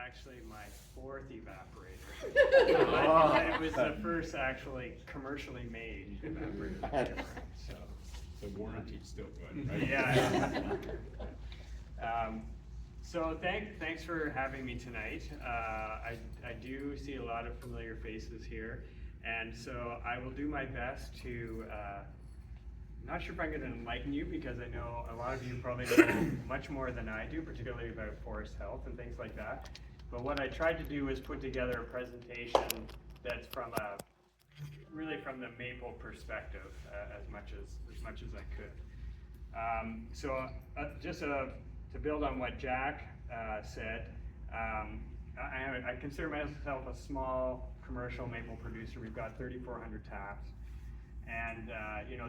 actually my fourth evaporator. But it was the first actually commercially made evaporator. So, The warranty's still good, right? yeah. So thanks for having me tonight. I do see a lot of familiar faces here, and so I will do my best to. Not sure if I'm going to enlighten you, because I know a lot of you probably know much more than I do, particularly about forest health and things like that. But what I tried to do is put together a presentation that's really from the maple perspective, as much as I could. Just to build on what Jack said, I consider myself a small commercial maple producer. We've got 3,400 taps. And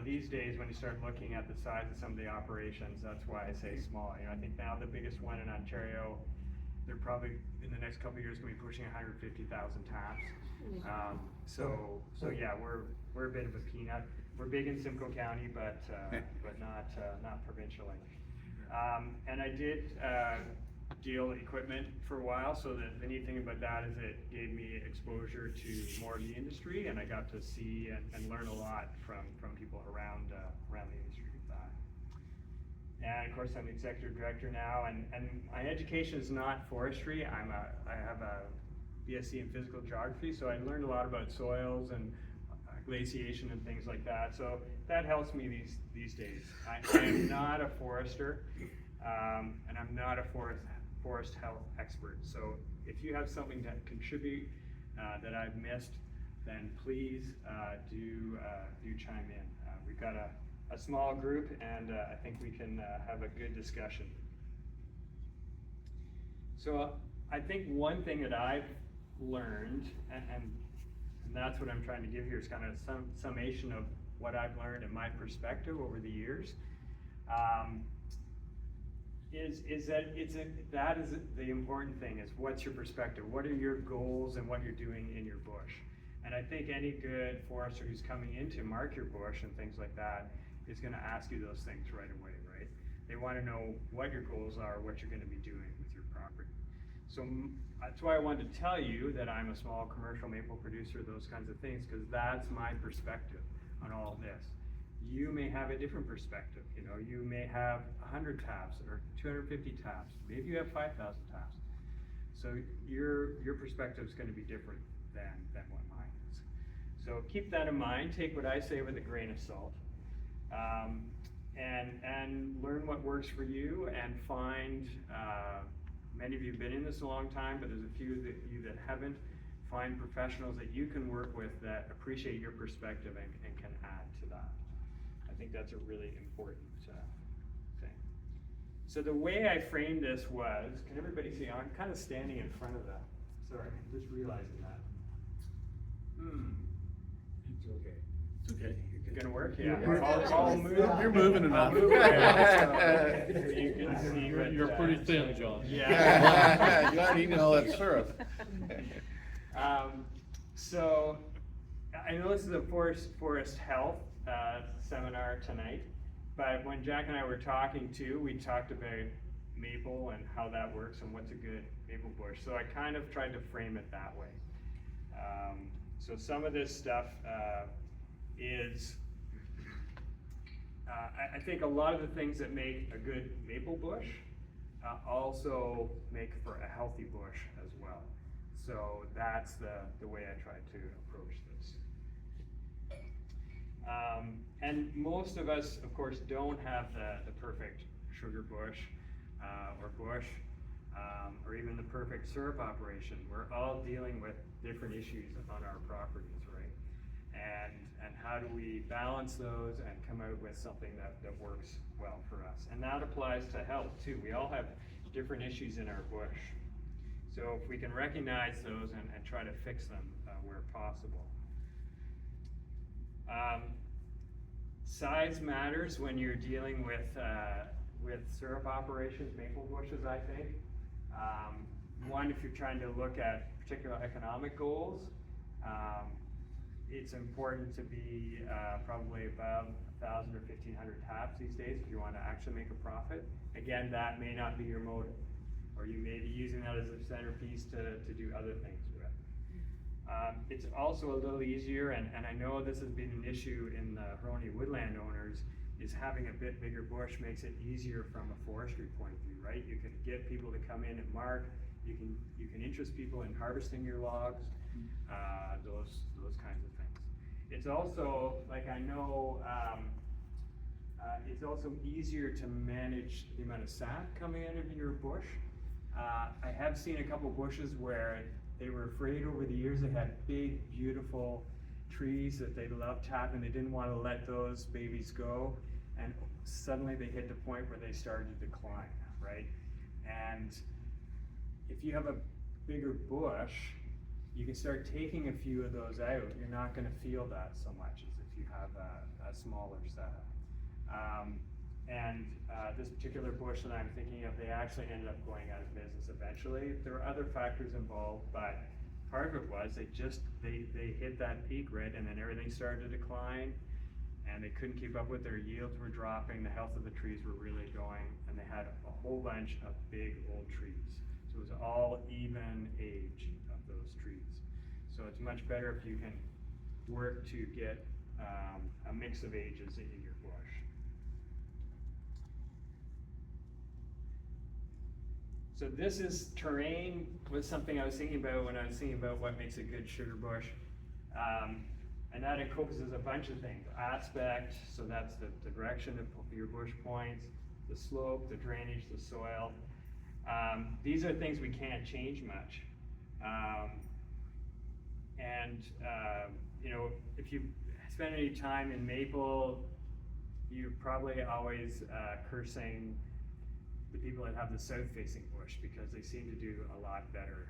these days, when you start looking at the size of some of the operations, that's why I say small. I think now the biggest one in Ontario, they're probably in the next couple of years going to be pushing 150,000 taps. So yeah, we're a bit of a peanut. We're big in Simcoe County, but not provincially. And I did deal equipment for a while, so the neat thing about that is it gave me exposure to more of the industry, and I got to see and learn a lot from people around the industry with that. And of course, I'm the executive director now, and my education is not forestry. I have a BSc in physical geography, so I learned a lot about soils and glaciation and things like that. So that helps me these days. I am not a forester, and I'm not a forest health expert. So if you have something to contribute that I've missed, then please do chime in. We've got a small group, and I think we can have a good discussion. So I think one thing that I've learned, and that's what I'm trying to give here, is kind of some summation of what I've learned and my perspective over the years. Is that is the important thing, is what's your perspective? What are your goals and what you're doing in your bush? And I think any good forester who's coming in to mark your bush and things like that is going to ask you those things right away, right? They want to know what your goals are, what you're going to be doing with your property. So that's why I wanted to tell you that I'm a small commercial maple producer, those kinds of things, because that's my perspective on all of this. You may have a different perspective. You may have 100 taps or 250 taps. Maybe you have 5,000 taps. So your perspective is going to be different than what mine is. So keep that in mind. Take what I say with a grain of salt, and learn what works for you. And find many of you have been in this a long time, but there's a few of you that haven't. Find professionals that you can work with that appreciate your perspective and can add to that. I think that's a really important thing. So the way I framed this was, can everybody see? I'm kind of standing in front of that. Sorry, I'm just realizing that. It's okay. It's okay. It's gonna work? Yeah. I'll move. You're moving enough. I'll move around, so you can see You're pretty thin, John. Yeah. You aren't eating all that syrup. So I know this is a forest health seminar tonight, but when Jack and I were talking too, we talked about maple and how that works and what's a good maple bush. So I kind of tried to frame it that way. So some of this stuff is, I think a lot of the things that make a good maple bush also make for a healthy bush as well. So that's the way I tried to approach this. And most of us, of course, don't have the perfect sugar bush or even the perfect syrup operation. We're all dealing with different issues on our properties, right? And how do we balance those and come out with something that works well for us? And that applies to health too. We all have different issues in our bush. So if we can recognize those and try to fix them where possible. Size matters when you're dealing with syrup operations, maple bushes, I think. One, if you're trying to look at particular economic goals, it's important to be probably above 1,000 or 1,500 taps these days if you want to actually make a profit. Again, that may not be your motive. or you may be using that as a centerpiece to do other things with. It's also a little easier, and I know this has been an issue in the Huroney woodland owners, is having a bit bigger bush makes it easier from a forestry point of view, right? You can get people to come in and mark, you can interest people in harvesting your logs, those kinds of things. It's also, like I know, it's also easier to manage the amount of sap coming out of your bush. I have seen a couple bushes where they were afraid over the years. They had big, beautiful trees that they loved tapping. They didn't want to let those babies go. And suddenly they hit the point where they started to decline, right? And if you have a bigger bush, you can start taking a few of those out. You're not going to feel that so much as if you have a smaller setup. This particular bush that I'm thinking of, they actually ended up going out of business eventually. There were other factors involved, but part of it was they hit that peak, right, and then everything started to decline, and they couldn't keep up with their yields were dropping, the health of the trees were really going, and they had a whole bunch of big old trees. So it was all even age of those trees. So it's much better if you can work to get a mix of ages in your bush. So this is terrain, was something I was thinking about when I was thinking about what makes a good sugar bush. And that encompasses a bunch of things. Aspect, so that's the direction of your bush points, the slope, the drainage, the soil. These are things we can't change much. You know, if you spend any time in maple, you're probably always cursing the people that have the south-facing bush because they seem to do a lot better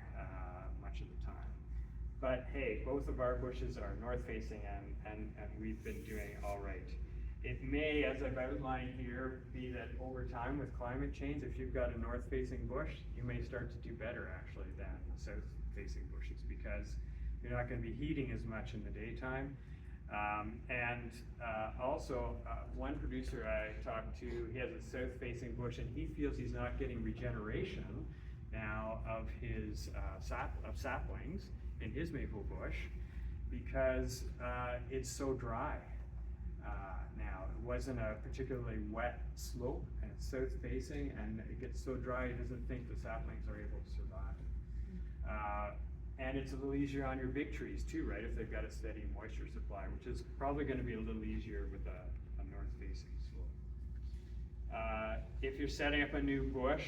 much of the time. But hey, both of our bushes are north-facing and we've been doing all right. It may, as I've outlined here, be that over time with climate change, if you've got a north-facing bush, you may start to do better actually than south-facing bushes because you're not going to be heating as much in the daytime. Also, one producer I talked to, he has a south-facing bush and he feels he's not getting regeneration now of his saplings in his maple bush because it's so dry now. It wasn't a particularly wet slope and it's south-facing and it gets so dry he doesn't think the saplings are able to survive. And it's a little easier on your big trees too, right? If they've got a steady moisture supply, which is probably going to be a little easier with a north-facing slope. If you're setting up a new bush,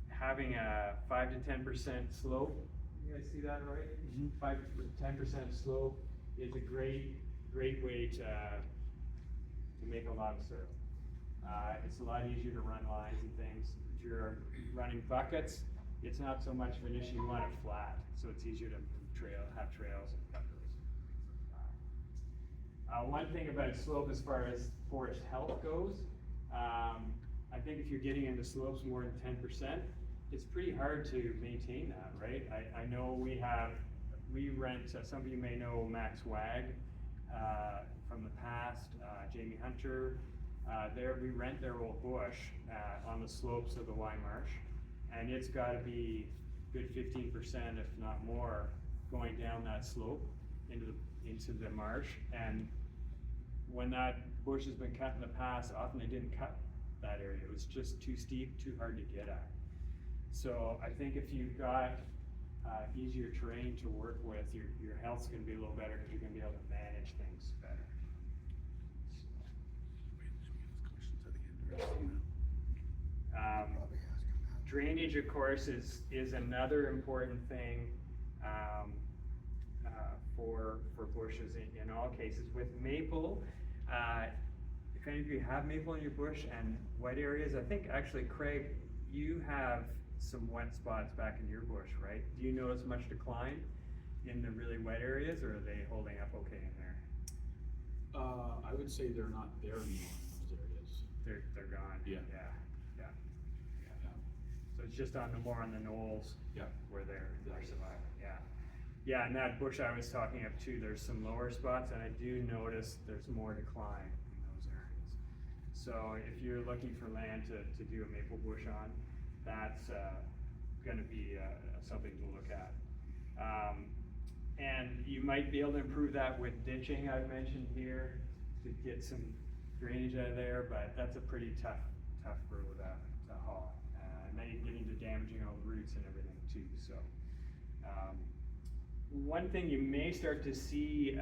having a 5 to 10% slope, you guys see that right? 5 to 10% slope is a great way to make a lot of soil. It's a lot easier to run lines and things. If you're running buckets, it's not so much of an issue. You want it flat, so it's easier to have trails and cut those. One thing about slope as far as forest health goes, I think if you're getting into slopes more than 10%, it's pretty hard to maintain that, right? I know we rent, some of you may know Max Wag from the past, Jamie Hunter. We rent their old bush on the slopes of the Y Marsh. And it's got to be good 15%, if not more, going down that slope into the marsh. And when that bush has been cut in the past, often they didn't cut that area. It was just too steep, too hard to get at. So I think if you've got easier terrain to work with, your health's going to be a little better because you're going to be able to manage things better. Drainage, of course, is another important thing for bushes in all cases. With maple, if any of you have maple in your bush and wet areas, I think actually, Craig, you have some wet spots back in your bush, right? Do you notice much decline in the really wet areas, or are they holding up okay in there? I would say they're not there anymore in those areas. They're gone. Yeah. So it's just more on the knolls. Yeah. Where they're surviving. Yeah, and that bush I was talking of too, there's some lower spots, and I do notice there's more decline in those areas. So if you're looking for land to do a maple bush on, that's gonna be something to look at. And you might be able to improve that with ditching, I've mentioned here, to get some drainage out of there, but that's a pretty tough road to haul. And then you get into damaging all the roots and everything too, so. One thing you may start to see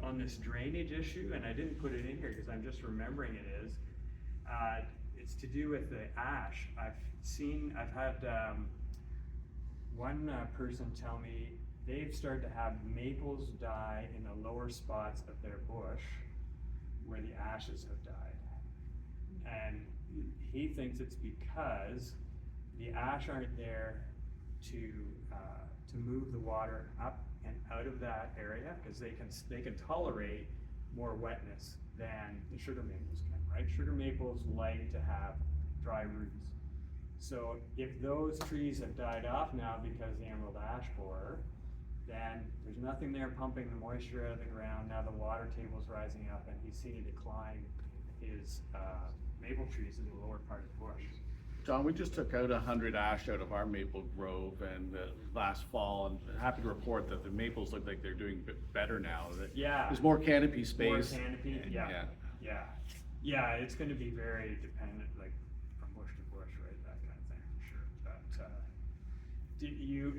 on this drainage issue, and I didn't put it in here because I'm just remembering it is, it's to do with the ash. I've had one person tell me they've started to have maples die in the lower spots of their bush where the ashes have died. And he thinks it's because the ash aren't there to move the water up and out of that area, because they can tolerate more wetness than the sugar maples can, right? Sugar maples like to have dry roots. So if those trees have died off now because the emerald ash borer, then there's nothing there pumping the moisture out of the ground. Now the water table's rising up, and he's seen a decline in his maple trees in the lower part of the bush. John, we just took out 100 ash out of our maple grove and last fall, and happy to report that the maples look like they're doing better now. Yeah. There's more canopy space. More canopy, and- yeah, it's gonna be very dependent, like from bush to bush, right, that kind of thing, for sure. But,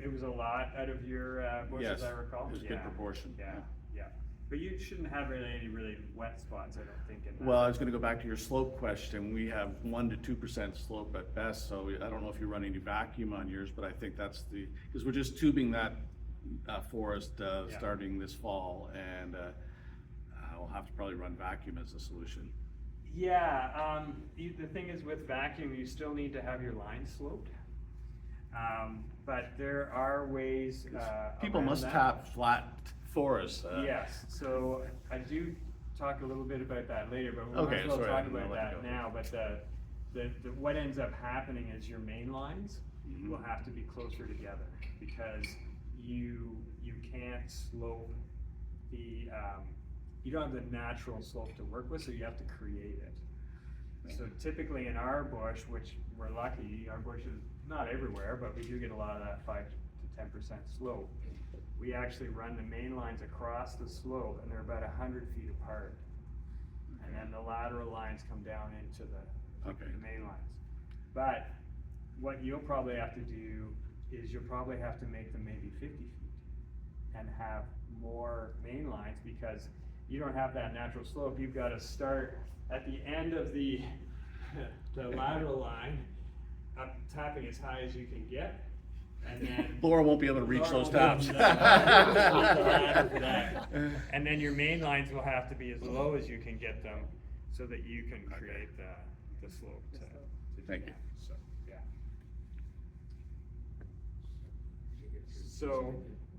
it was a lot out of your bush, Yes, as I recall? it was good proportion, Yeah, yeah. yeah, but you shouldn't have any really wet spots, I don't think, in that. Well, I was gonna go back to your slope question. We have 1 to 2% slope at best, so I don't know if you run any vacuum on yours, but I think that's because we're just tubing that forest Yeah. starting this fall, and we'll have to probably run vacuum as a solution. Yeah, the thing is with vacuum, you still need to have your line sloped. But there are ways, People around must that. tap flat forests. Yes, so I do talk a little bit about that later, but we Okay, might as well sorry, talk I'll about let you that go. now, but what ends up happening is your main lines Mhm. will have to be closer together, because you can't slope the, you don't have the natural slope to work with, so you have to create it. So typically in our bush, which we're lucky, our bush is not everywhere, but we do get a lot of that 5 to 10% slope. We actually run the main lines across the slope, and they're about 100 feet apart. And then the lateral lines come down into the main lines. But what you'll probably have to do is you'll probably have to make them maybe 50 feet and have more main lines, because you don't have that natural slope. You've got to start at the end of the lateral line, up tapping as high as you can get, and then Laura won't be able to reach Laura those will be able taps. to the ladder for that. And then your main lines will have to be as low as you can get them, so that you can create the slope to do Thank you. that. So, yeah. So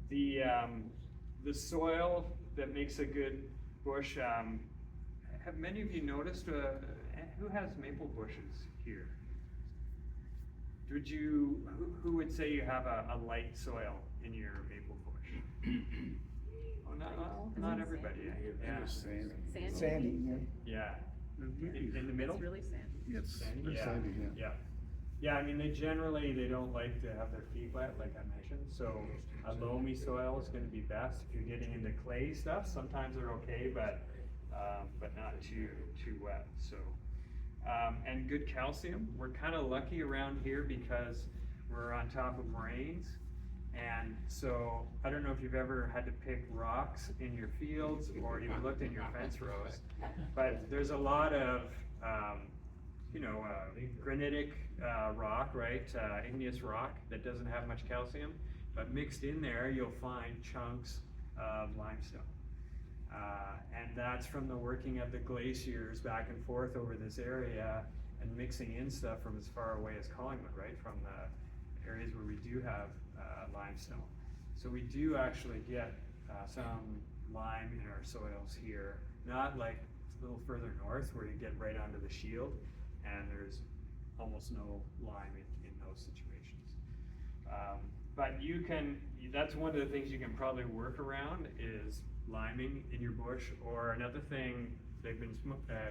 the soil that makes a good bush, have many of you noticed, who has maple bushes here? Who would say you have a light soil in your maple bush? Oh, not everybody, yeah. Sandy, yeah. Yeah, in the middle? It's really sandy. It's Sandy, it's yeah, sandy, yeah. Yeah, I mean, they don't like to have their feet wet, like I mentioned, so a loamy soil is gonna be best. If you're getting into clay stuff, sometimes they're okay, but not too wet, so. And good calcium, we're kinda lucky around here because we're on top of moraines. And so, I don't know if you've ever had to pick rocks in your fields or even looked in your fence rows, but there's a lot of, granitic rock, right? Igneous rock that doesn't have much calcium, but mixed in there, you'll find chunks of limestone. And that's from the working of the glaciers back and forth over this area and mixing in stuff from as far away as Collingwood, right? From the areas where we do have limestone. So we do actually get some lime in our soils here, not like a little further north where you get right onto the shield and there's almost no lime in those situations. But that's one of the things you can probably work around is liming in your bush, or another thing they've been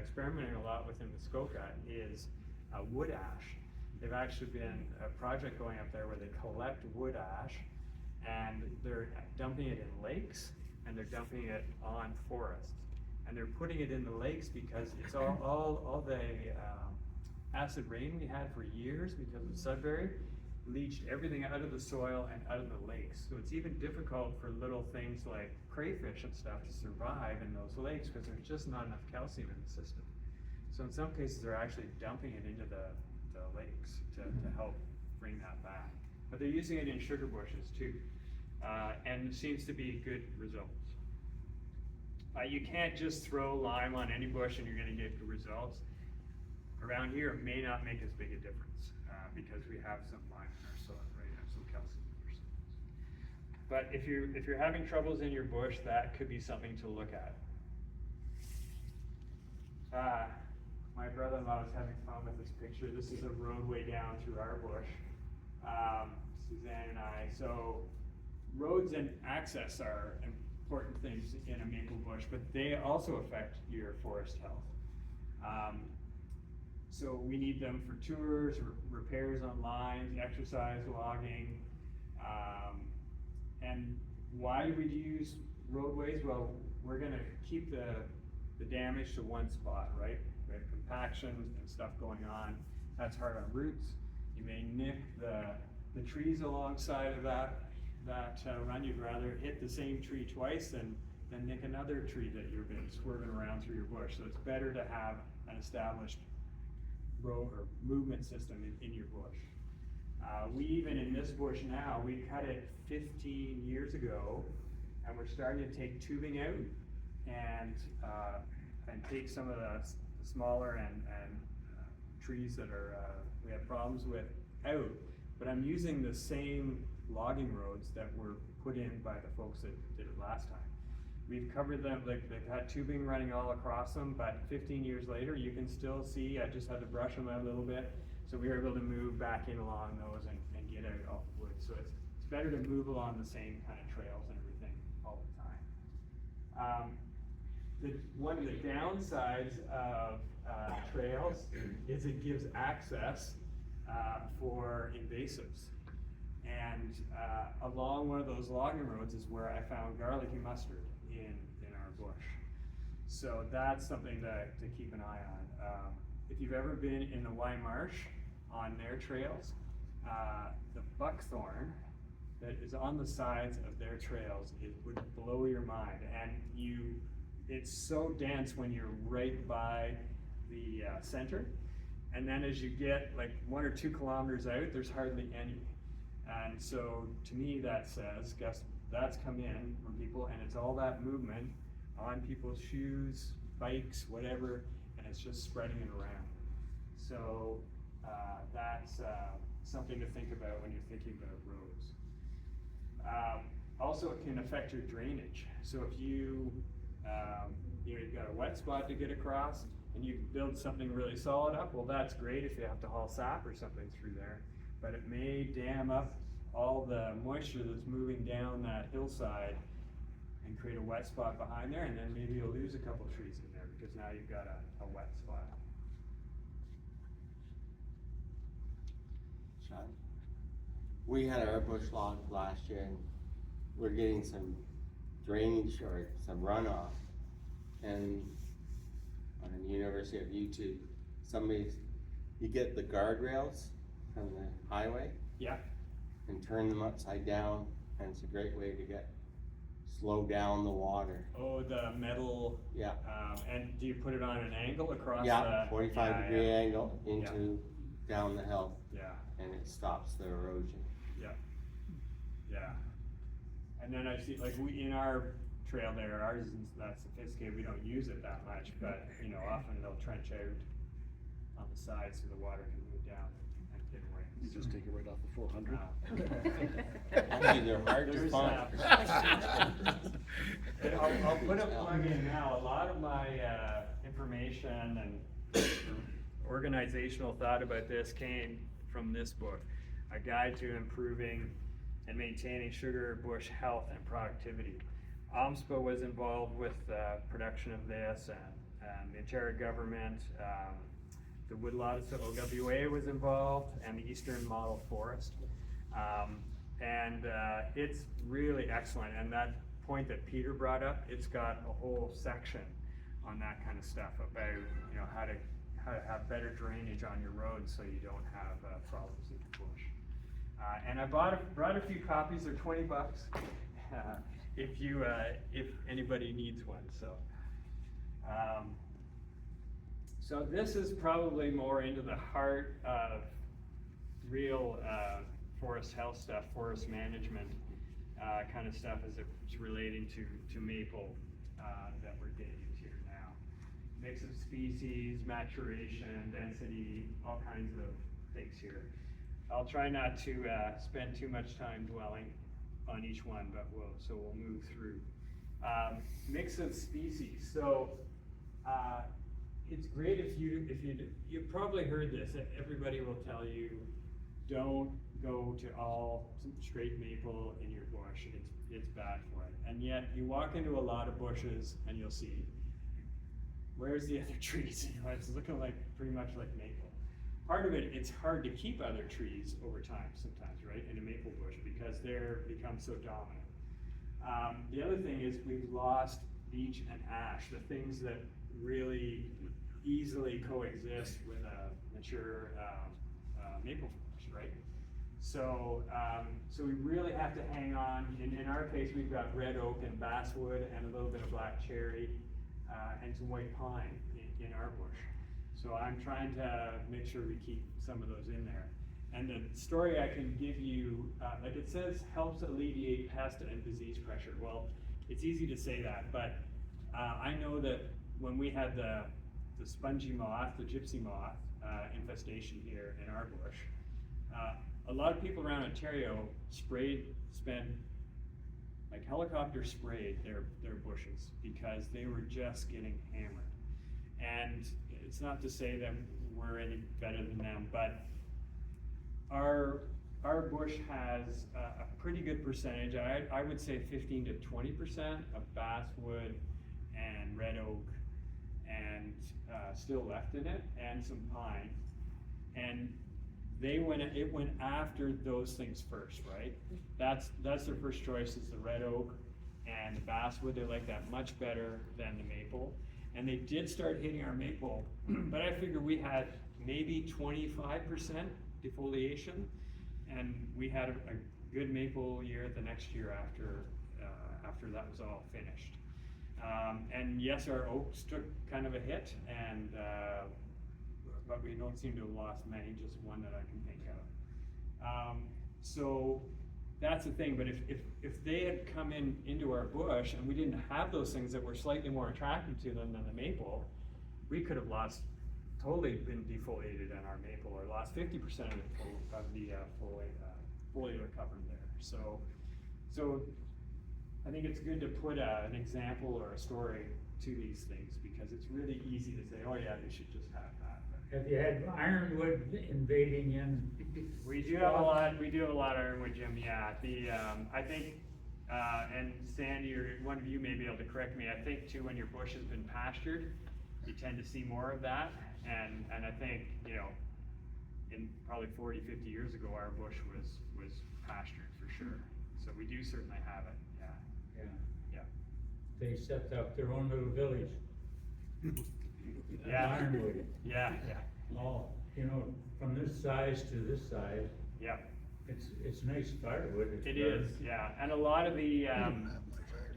experimenting a lot with in Muskoka is wood ash. they've actually been a project going up there where they collect wood ash and they're dumping it in lakes and they're dumping it on forests. And they're putting it in the lakes because it's all the acid rain we had for years because of Sudbury leached everything out of the soil and out of the lakes. So it's even difficult for little things like crayfish and stuff to survive in those lakes because there's just not enough calcium in the system. So in some cases, they're actually dumping it into the lakes to help bring that back. But they're using it in sugar bushes too, and it seems to be good results. You can't just throw lime on any bush and you're gonna get good results. Around here, it may not make as big a difference because we have some lime in our soil, right? Have some calcium in our soil. But if you're having troubles in your bush, that could be something to look at. My brother-in-law was having fun with this picture. This is a roadway down through our bush, Suzanne and I. So roads and access are important things in a maple bush, but they also affect your forest health. So we need them for tours, repairs on lines, exercise, logging. And why do we use roadways? Well, we're gonna keep the damage to one spot, right? We have compaction and stuff going on. That's hard on roots. You may nick the trees alongside of that run. You'd rather hit the same tree twice than nick another tree that you've been swerving around through your bush. So it's better to have an established road or movement system in your bush. We even in this bush now, we cut it 15 years ago, and we're starting to take tubing out and take some of the smaller and trees that are we have problems with out. But I'm using the same logging roads that were put in by the folks that did it last time. We've covered them, like they've had tubing running all across them, but 15 years later, you can still see, I just had to brush them out a little bit. So we were able to move back in along those and get out all the wood. So it's better to move along the same kind of trails and everything all the time. One of the downsides of trails is it gives access for invasives. And along one of those logging roads is where I found garlicky mustard in our bush. So that's something to keep an eye on. If you've ever been in the Wye Marsh on their trails, the buckthorn that is on the sides of their trails, it would blow your mind. And it's so dense when you're right by the center. And then as you get like 1 or 2 kilometers out, there's hardly any. And so to me that says, guess that's come in from people, and it's all that movement on people's shoes, bikes, whatever, and it's just spreading it around. So that's something to think about when you're thinking about roads. Also, it can affect your drainage. So if you've got a wet spot to get across, and you build something really solid up, well, that's great if you have to haul sap or something through there. But it may dam up all the moisture that's moving down that hillside and create a wet spot behind there, and then maybe you'll lose a couple trees in there because now you've got a wet spot. Sean, we had our bush logged last year, and we're getting some drainage or some runoff. And on the University of YouTube, you get the guardrails from the highway. Yeah. And turn them upside down, and it's a great way to slow down the water. Oh, the metal. Yeah. And do you put it on an angle across Yeah, the 45-degree angle into down the hill. Yeah. And it stops the erosion. Yeah. Yeah. And then I see, like, in our trail there, ours isn't that sophisticated, we don't use it that much, but often they'll trench out on the sides so the water can move down and get away. You just take it right off the 400. Actually, they're hard to find. I'll put a plug in now. A lot of my information and organizational thought about this came from this book, A Guide to Improving and Maintaining Sugar Bush Health and Productivity. OMSPA was involved with production of this, and the Ontario government, the Woodlots of OWA was involved, and the Eastern Model Forest. It's really excellent, and that point that Peter brought up, it's got a whole section on that kind of stuff about, you know, how to have better drainage on your roads so you don't have problems with the bush. And I brought a few copies, they're $20, if anybody needs one, so. So this is probably more into the heart of real forest health stuff, forest management kind of stuff as it's relating to maple that we're getting into here now. Mix of species, maturation, density, all kinds of things here. I'll try not to spend too much time dwelling on each one, but we'll move through. Mix of species. So it's great if you've probably heard this. Everybody will tell you, don't go to all straight maple in your bush. It's bad for it. And yet you walk into a lot of bushes and you'll see, where's the other trees? You know, it's looking like pretty much like maple. Part of it, it's hard to keep other trees over time sometimes, right, in a maple bush because they're become so dominant. The other thing is we've lost beech and ash, the things that really easily coexist with a mature maple forest, right? So we really have to hang on. In our case, we've got red oak and basswood and a little bit of black cherry and some white pine in our bush. So I'm trying to make sure we keep some of those in there. And the story I can give you, like it says, helps alleviate pest and disease pressure. Well, it's easy to say that, but I know that when we had the spongy moth, the gypsy moth infestation here in our bush, a lot of people around Ontario spent like helicopter sprayed their bushes because they were just getting hammered. And it's not to say that we're any better than them, but our bush has a pretty good percentage. I would say 15 to 20% of basswood and red oak and still left in it, and some pine. And it went after those things first, right? That's their first choice is the red oak and the basswood. They like that much better than the maple. And they did start hitting our maple, but I figure we had maybe 25% defoliation, and we had a good maple year the next year after that was all finished. And yes, our oaks took kind of a hit, and but we don't seem to have lost many, just one that I can think of. So that's the thing, but if they had come into our bush and we didn't have those things that were slightly more attractive to them than the maple, we could have totally been defoliated in our maple, or lost 50% of the foliar cover there. So I think it's good to put an example or a story to these things, because it's really easy to say, oh yeah, they should just have that. Have you had ironwood invading in? We do have a lot of ironwood, Jim, yeah. I think, and Sandy or one of you may be able to correct me, I think too, when your bush has been pastured, you tend to see more of that. And I think, you know, in probably 40, 50 years ago, our bush was pastured for sure. So we do certainly have it, yeah. Yeah. Yeah. They set up their own little village. Yeah. Ironwood. Yeah. Oh, you know, from this size to this size, Yeah. it's nice firewood. It is, yeah. And a lot of the,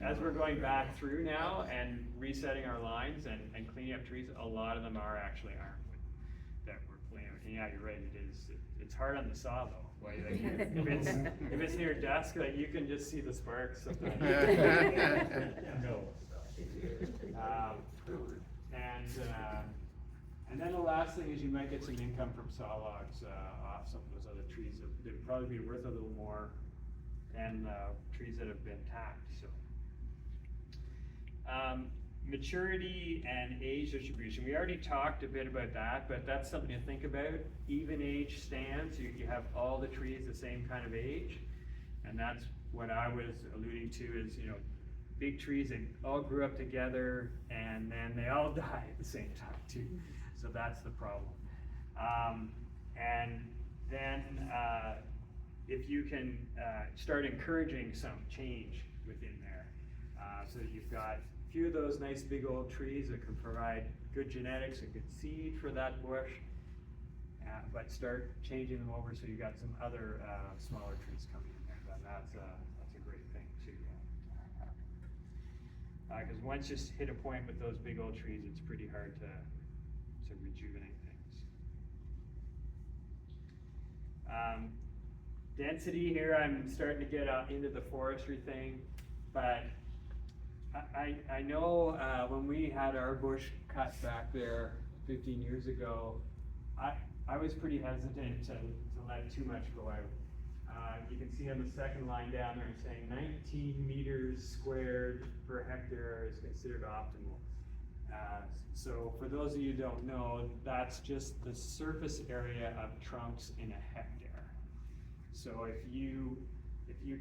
as we're going back through now and resetting our lines and cleaning up trees, a lot of them are actually ironwood that we're cleaning. And yeah, you're right, it's hard on the saw though. Like, if it's near dusk, like you can just see the sparks sometimes. No. And then the last thing is you might get some income from saw logs off some of those other trees that would probably be worth a little more than trees that have been tapped. So maturity and age distribution. We already talked a bit about that, but that's something to think about. Even age stands. You have all the trees the same kind of age, and that's what I was alluding to. Is, you know, big trees that all grew up together and then they all die at the same time too. So that's the problem. And then, if you can, start encouraging some change within there. So that you've got a few of those nice big old trees that can provide good genetics and good seed for that bush. But start changing them over so you got some other, smaller trees coming in there, then that's a great thing too. Cause once you hit a point with those big old trees, it's pretty hard to rejuvenate things. Density here, I'm starting to get into the forestry thing, but I know, when we had our bush cut back there 15 years ago, I was pretty hesitant to let too much go out. You can see on the second line down there, it's saying 19 meters squared per hectare is considered optimal. So for those of you who don't know, that's just the surface area of trunks in a hectare. So if you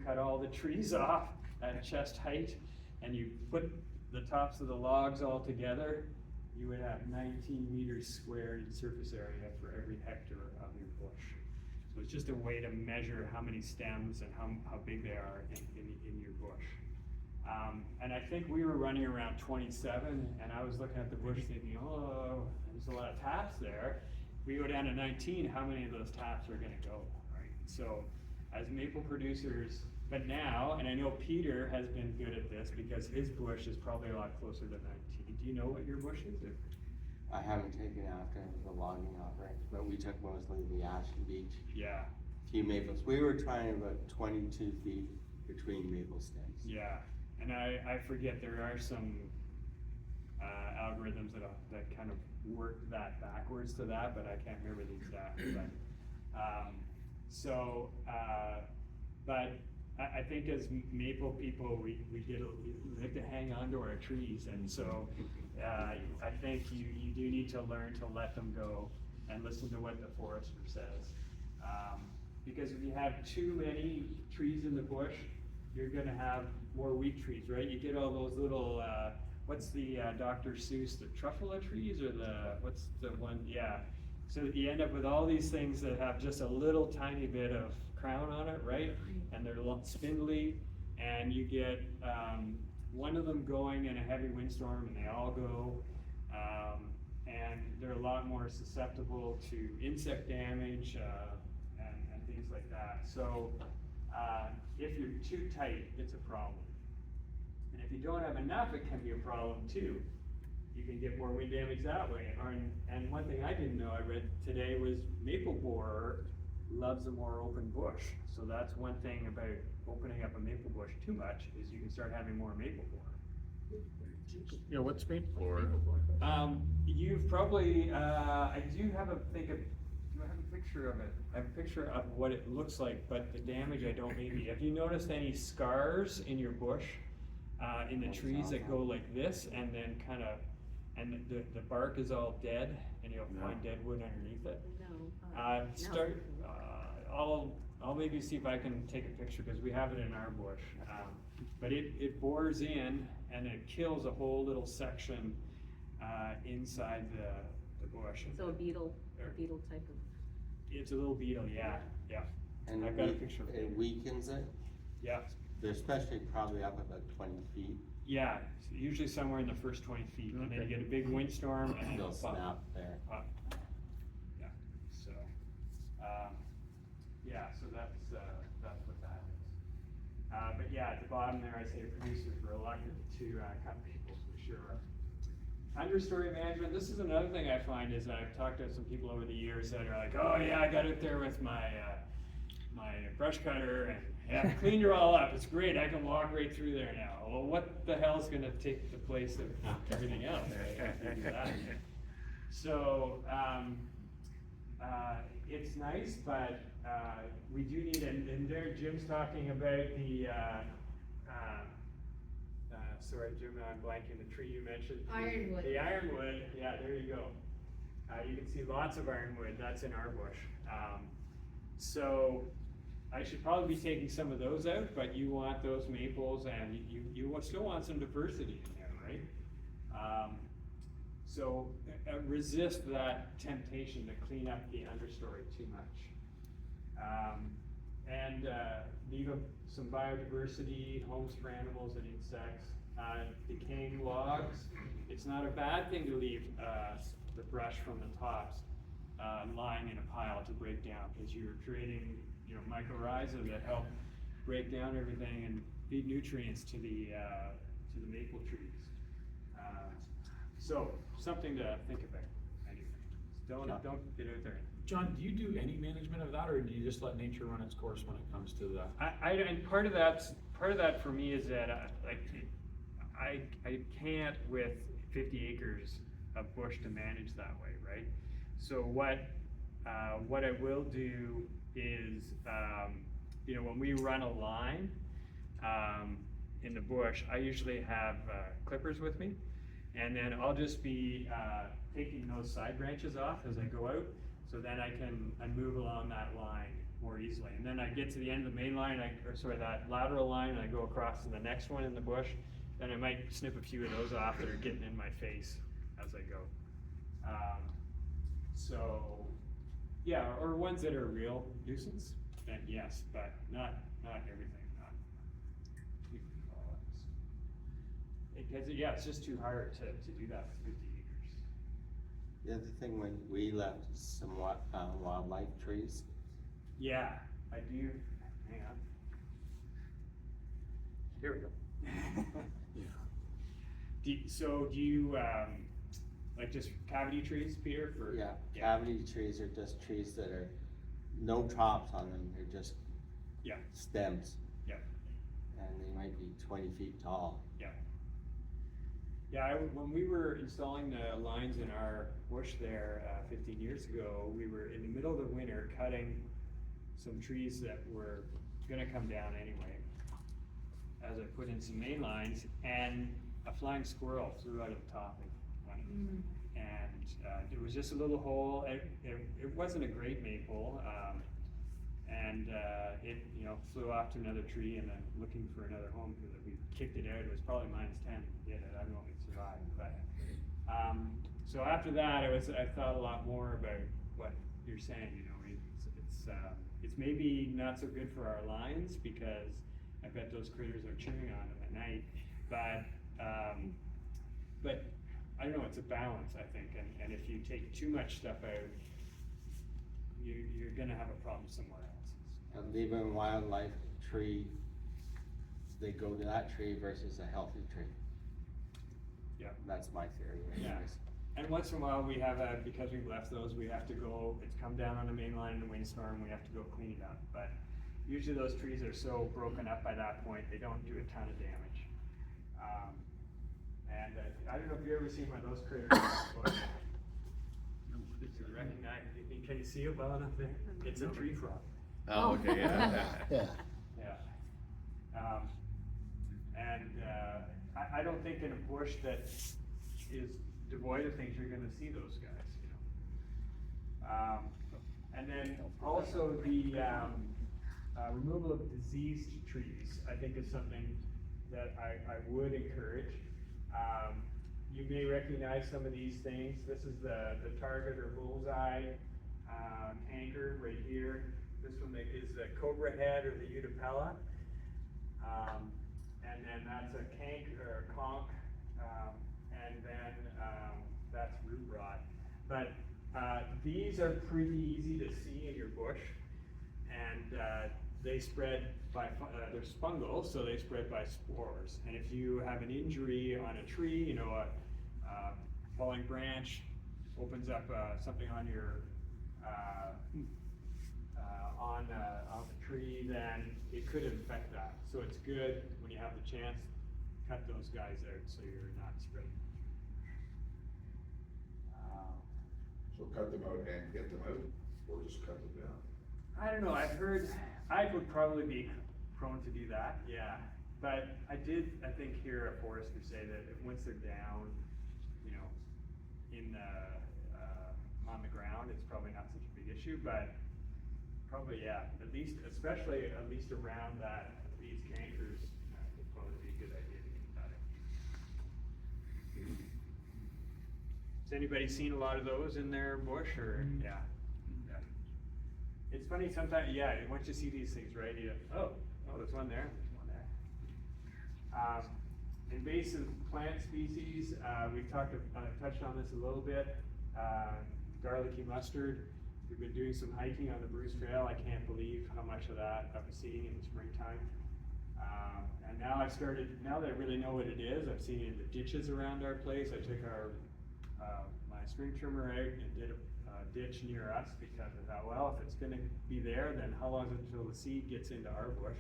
cut all the trees off at chest height and you put the tops of the logs all together, you would have 19 meters squared in surface area for every hectare of your bush. So it's just a way to measure how many stems and how big they are in your bush. And I think we were running around 27, and I was looking at the bush thinking, oh, there's a lot of taps there. We go down to 19, how many of those taps are gonna go, right? So as maple producers, but now, and I know Peter has been good at this because his bush is probably a lot closer to 19. Do you know what your bush is? I haven't taken after the logging operation, but we took mostly the Ashton Beach, Yeah, few maples. We were trying about 22 feet between maple stems. yeah, and I forget, there are some algorithms that kind of work that backwards to that, but I can't remember the exact, but I think as maple people, we like to hang on to our trees, and so I think you do need to learn to let them go and listen to what the forester says. Because if you have too many trees in the bush, you're gonna have more weak trees, right? You get all those little, what's the Dr. Seuss, the truffula trees, or what's the one, yeah. So you end up with all these things that have just a little tiny bit of crown on it, right? And they're spindly, and you get one of them going in a heavy windstorm and they all go, and they're a lot more susceptible to insect damage and things like that. So if you're too tight, it's a problem. And if you don't have enough, it can be a problem too. You can get more wind damage that way. And one thing I didn't know, I read today, was maple borer loves a more open bush. So that's one thing about opening up a maple bush too much, is you can start having more maple borer. Yeah, what's maple borer? You've probably, I do have a picture of it. I have a picture of what it looks like, but the damage I don't maybe. Have you noticed any scars in your bush, in the trees that go like this, and then and the bark is all dead, and you'll find dead wood underneath it? No. I'll maybe see if I can take a picture, because we have it in our bush. But it bores in and it kills a whole little section inside the bush. So a beetle type of. It's a little beetle, yeah. And I've got a picture of it. It weakens it. Yeah, They're especially probably up about 20 feet. yeah, usually somewhere in the first 20 feet, and then you get a big windstorm and They'll it'll pop. snap there. Pop. Yeah, so, so that's what that is. But yeah, at the bottom there, I say producers were reluctant to cut maples, for sure. Understory management, this is another thing I find, is I've talked to some people over the years that are like, oh yeah, I got out there with my brush cutter and yeah, cleaned her all up, it's great, I can walk right through there now. Well, what the hell's gonna take the place of everything else, right? If you do that. So, it's nice, but we do need, and there Jim's talking about the, sorry Jim, I'm blanking, the tree you mentioned. Ironwood. The ironwood, yeah, there you go. You can see lots of ironwood, that's in our bush. So I should probably be taking some of those out, but you want those maples, and you still want some diversity in there, right? So resist that temptation to clean up the understory too much. And leave some biodiversity, homes for animals and insects. Decaying logs, it's not a bad thing to leave the brush from the tops lying in a pile to break down, because you're creating, mycorrhiza that help break down everything and feed nutrients to the maple trees. So something to think about. Anyway, don't get out there. John, do you do any management of that, or do you just let nature run its course when it comes to that? And part of that for me is that I can't with 50 acres of bush to manage that way, right? So what I will do is, when we run a line in the bush, I usually have clippers with me, and then I'll just be taking those side branches off as I go out, so then I move along that line more easily. And then I get to the end of the main line, that lateral line, and I go across to the next one in the bush. Then I might snip a few of those off that are getting in my face as I go. Or ones that are a real nuisance, then yes, but not everything. Because it's just too hard to do that with 50 acres. The other thing, when we left some wildlife trees, Yeah, I do. Hang on. Here we go. Do you like just cavity trees, Peter? yeah, cavity trees are just trees that are no tops on them, they're just Yeah, stems, yeah, and they might be 20 feet tall. yeah. Yeah, when we were installing the lines in our bush there 15 years ago, we were in the middle of the winter cutting some trees that were gonna come down anyway, as I put in some main lines, and a flying squirrel flew out of the top of one. And it was just a little hole. It wasn't a great maple, and it flew off to another tree and then looking for another home, because if we kicked it out, it was probably -10 to get it. I don't know if it survived, but so after that, I thought a lot more about what you're saying. It's maybe not so good for our lines, because I bet those critters are chewing on them at night, but I don't know, it's a balance, I think, and if you take too much stuff out, you're gonna have a problem somewhere else. And leaving a wildlife tree, they go to that tree versus a healthy tree. Yeah. That's my theory Yeah. anyways. And once in a while, we have because we've left those, we have to go, it's come down on the main line in a windstorm, we have to go clean it up. But usually those trees are so broken up by that point, they don't do a ton of damage. And I don't know if you've ever seen one of those critters. You recognize, can you see it well enough there? It's a tree frog. Oh, okay, yeah. Yeah. I don't think in a bush that is devoid of things, you're gonna see those guys, And then also the removal of diseased trees, I think is something that I would encourage. You may recognize some of these things. This is the target or bullseye canker right here. This one is the cobra head or the Utapella. And then that's a cank or a conch, and then that's root rot. But these are pretty easy to see in your bush, and they spread by, they're fungal, so they spread by spores. And if you have an injury on a tree, a falling branch opens up something on your on the tree, then it could infect that. So it's good when you have the chance, cut those guys out so you're not spreading. So cut them out and get them out, or just cut them down? I don't know, I've heard, I would probably be prone to do that, yeah. But I think hear a forester say that once they're down, in the, on the ground, it's probably not such a big issue, but probably, yeah, especially at least around these cankers, would probably be a good idea to get that Has anybody seen a lot of those in their bush, or, yeah? Yeah. It's funny sometimes, yeah, once you see these things, right, oh, there's one there, there's one there. Invasive plant species, we've touched on this a little bit. Garlicky mustard, we've been doing some hiking on the Bruce Trail. I can't believe how much of that I was seeing in the springtime. And now now that I really know what it is, I've seen it in the ditches around our place. I took my string trimmer out and did a ditch near us because I thought, well, if it's gonna be there, then how long is it until the seed gets into our bush?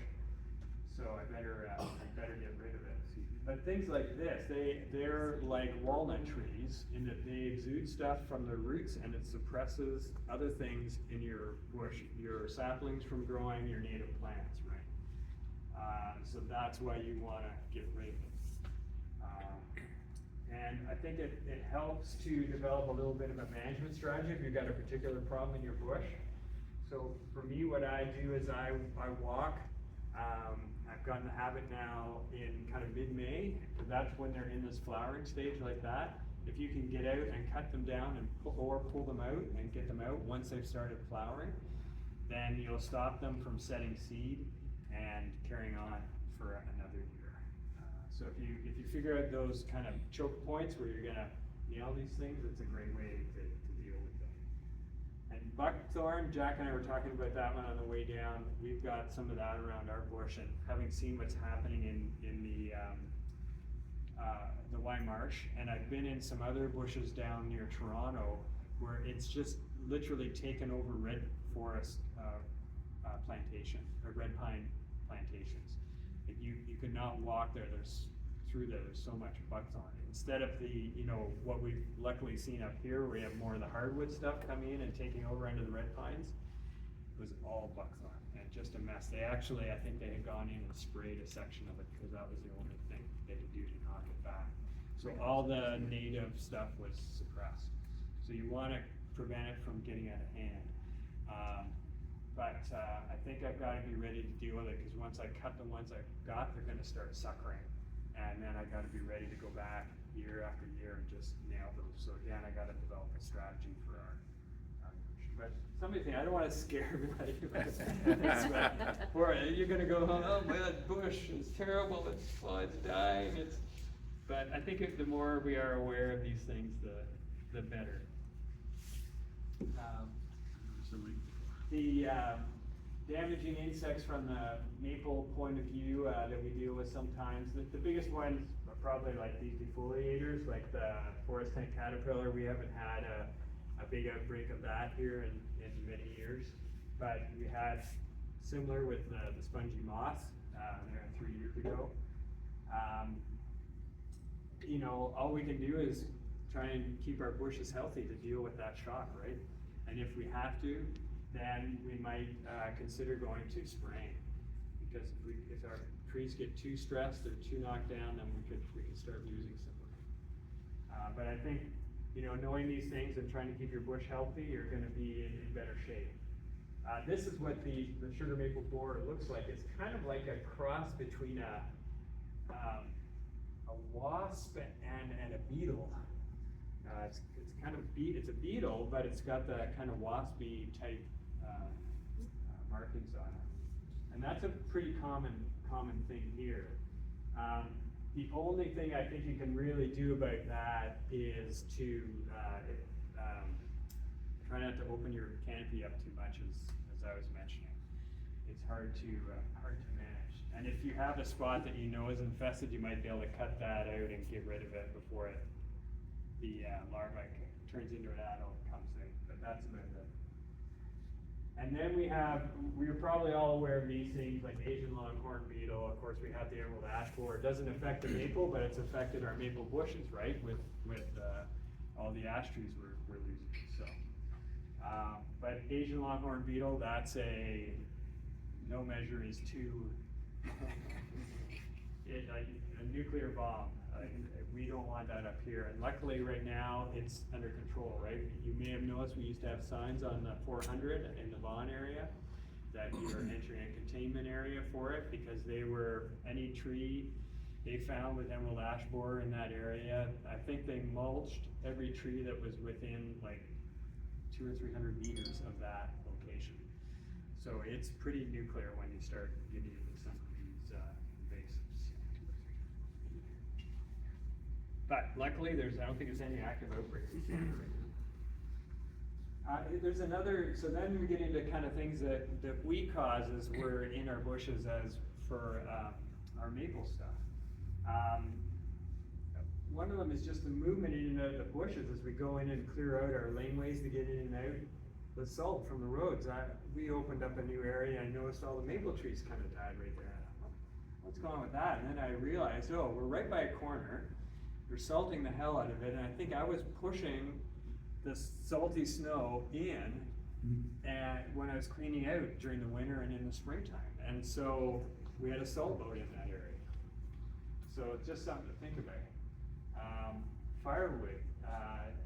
So I better get rid of it. But things like this, they're like walnut trees in that they exude stuff from their roots and it suppresses other things in your bush, your saplings from growing, your native plants, right? So that's why you wanna get rid of it. And I think it helps to develop a little bit of a management strategy if you've got a particular problem in your bush. So for me, what I do is I walk. I've gotten the habit now in kind of mid-May, because that's when they're in this flowering stage like that. If you can get out and cut them down and pull them out and get them out once they've started flowering, then you'll stop them from setting seed and carrying on for another year. So if you figure out those kind of choke points where you're gonna nail these things, it's a great way to deal with them. And buckthorn, Jack and I were talking about that one on the way down. We've got some of that around our bush, and having seen what's happening in the Wye Marsh, and I've been in some other bushes down near Toronto where it's just literally taken over red forest plantation, or red pine plantations. You could not walk there. There's so much buckthorn. Instead of what we've luckily seen up here, where we have more of the hardwood stuff coming in and taking over into the red pines, it was all buckthorn and just a mess. I think they had gone in and sprayed a section of it because that was the only thing they could do to knock it back. So all the native stuff was suppressed. So you want to prevent it from getting out of hand. But I think I've got to be ready to deal with it, because once I cut the ones I've got, they're going to start suckering. And then I got to be ready to go back year after year and just nail them. So again, I got to develop a strategy for our but somebody think, I don't want to scare everybody about this, or you're going to go, oh, that bush is terrible, it's dying. But I think the more we are aware of these things, the better. The damaging insects from the maple point of view that we deal with sometimes, the biggest ones are probably like these defoliators, like the forest tank caterpillar. We haven't had a big outbreak of that here in many years, but we had similar with the spongy moth there 3 years ago. All we can do is try and keep our bushes healthy to deal with that shock, right? And if we have to, then we might consider going to spraying, because if our trees get too stressed or too knocked down, then we can start losing some of them. But I think knowing these things and trying to keep your bush healthy, you're going to be in better shape. This is what the sugar maple borer looks like. It's kind of like a cross between a wasp and a beetle. It's kind of it's a beetle, but it's got that kind of waspy type markings on it, and that's a pretty common thing here. The only thing I think you can really do about that is to try not to open your canopy up too much, as I was mentioning. It's hard to manage. And if you have a spot that is infested, you might be able to cut that out and get rid of it before the larva turns into an adult and comes out. But that's about it. And then we're probably all aware of these things like Asian longhorn beetle. Of course, we have the emerald ash borer. It doesn't affect the maple, but it's affected our maple bushes, right? With all the ash trees we're losing. So, but Asian longhorn beetle, that's no measure is too a nuclear bomb. We don't want that up here, and luckily right now it's under control, right? You may have noticed we used to have signs on the 400 in the Vaughan area that you were entering a containment area for it, because any tree they found with emerald ash borer in that area, I think they mulched every tree that was within like 200 or 300 meters of that location. So it's pretty nuclear when you start getting into some of these invasives. But luckily, I don't think there's any active outbreaks in Canada right now. There's another, so then we get into kind of things that we cause as we're in our bushes as for our maple stuff. One of them is just the movement in and out of the bushes as we go in and clear out our laneways to get in and out. The salt from the roads, we opened up a new area, I noticed all the maple trees kind of died right there. What's going on with that? And then I realized, oh, we're right by a corner, we're salting the hell out of it, and I think I was pushing this salty snow in and when I was cleaning out during the winter and in the springtime. And so we had a salt boat in that area. So it's just something to think about. Firewood,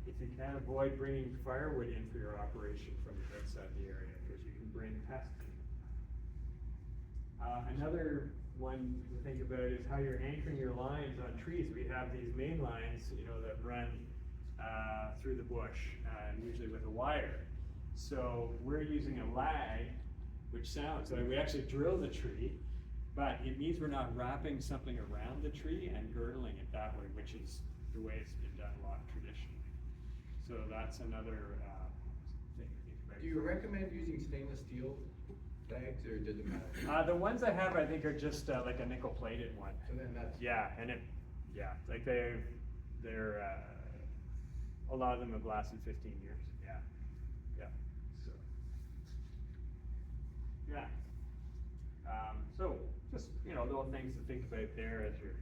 if you can avoid bringing firewood in for your operation from outside the area, because you can bring pests in. Another one to think about is how you're anchoring your lines on trees. We have these main lines, that run through the bush, usually with a wire. So we're using a lag, which sounds like we actually drill the tree, but it means we're not wrapping something around the tree and girdling it that way, which is the way it's been done a lot traditionally. So that's another thing to think about. Do you recommend using stainless steel bags, or does it matter? The ones I have, I think, are just like a nickel plated one. So then that's. Yeah, and like they're a lot of them have lasted 15 years. Yeah. So yeah. So just little things to think about there as you're.